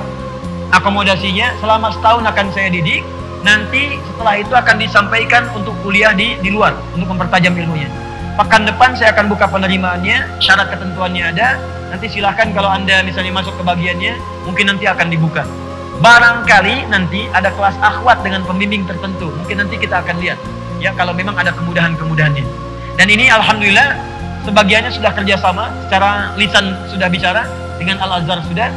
[SPEAKER 3] akomodasinya selama setahun akan saya didik. Nanti setelah itu akan disampaikan untuk kuliah di luar, untuk mempertajam ilmunya. Pekan depan saya akan buka penerimaannya, syarat ketentuannya ada. Nanti silahkan kalau Anda misalnya masuk ke bagiannya, mungkin nanti akan dibuka. Barangkali nanti ada kelas akhwat dengan pembimbing tertentu. Mungkin nanti kita akan lihat, ya, kalau memang ada kemudahan-kemudahannya. Dan ini alhamdulillah sebagiannya sudah kerjasama, secara lisan sudah bicara, dengan Al-Azhar sudah,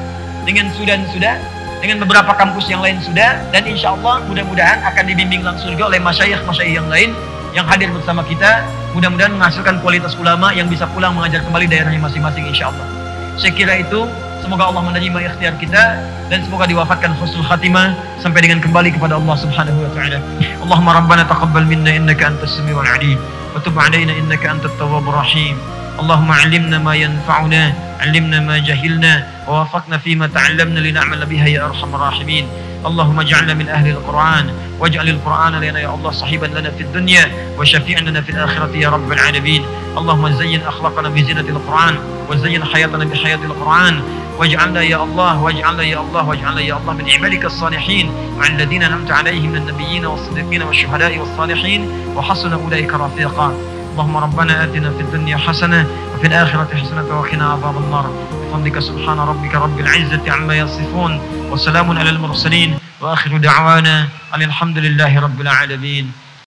[SPEAKER 3] dengan Sudan sudah, dengan beberapa kampus yang lain sudah, dan insya Allah mudah-mudahan akan dibimbing langsung juga oleh masyayikh-masyayikh yang lain yang hadir bersama kita. Mudah-mudahan menghasilkan kualitas ulama yang bisa pulang mengajar kembali daerahnya masing-masing insya Allah. Saya kira itu. Semoga Allah menerima ikhtiar kita dan semoga diwafatkan husnul khatimah sampai dengan kembali kepada Allah Subhanahu wa taala. Allahumma rabbana taqabbal minna innaka antas samiul alim wa tub 'alaina innaka antat tawwabur rahim. Allahumma 'allimna ma yanfa'una, 'allimna ma jahilna wa wafaqna fima ta'allamna lin'amala biha ya arhamar rahimin. Allahumma ij'alna min ahli al-Qur'an waj'al al-Qur'ana lana ya Allah sahiban lana fid dunya wa syafi'an lana fil akhirati ya rabbal alamin. Allahumma zayyin akhlaqana bi zinatil Qur'an wa zayyin hayatana bi hayatil Qur'an. واجعلنا يا الله واجعلنا يا الله واجعلنا يا الله من عبادك الصالحين مع الذين أنعمت عليهم من النبيين والصديقين والشهداء والصالحين وحسن أولئك رفيقا. اللهم ربنا آتنا في الدنيا حسنة وفي الآخرة حسنة وقنا عذاب النار. بفضلك سبحان ربك رب العزة عما يصفون وسلام على المرسلين وآخر دعوانا أن الحمد لله رب العالمين.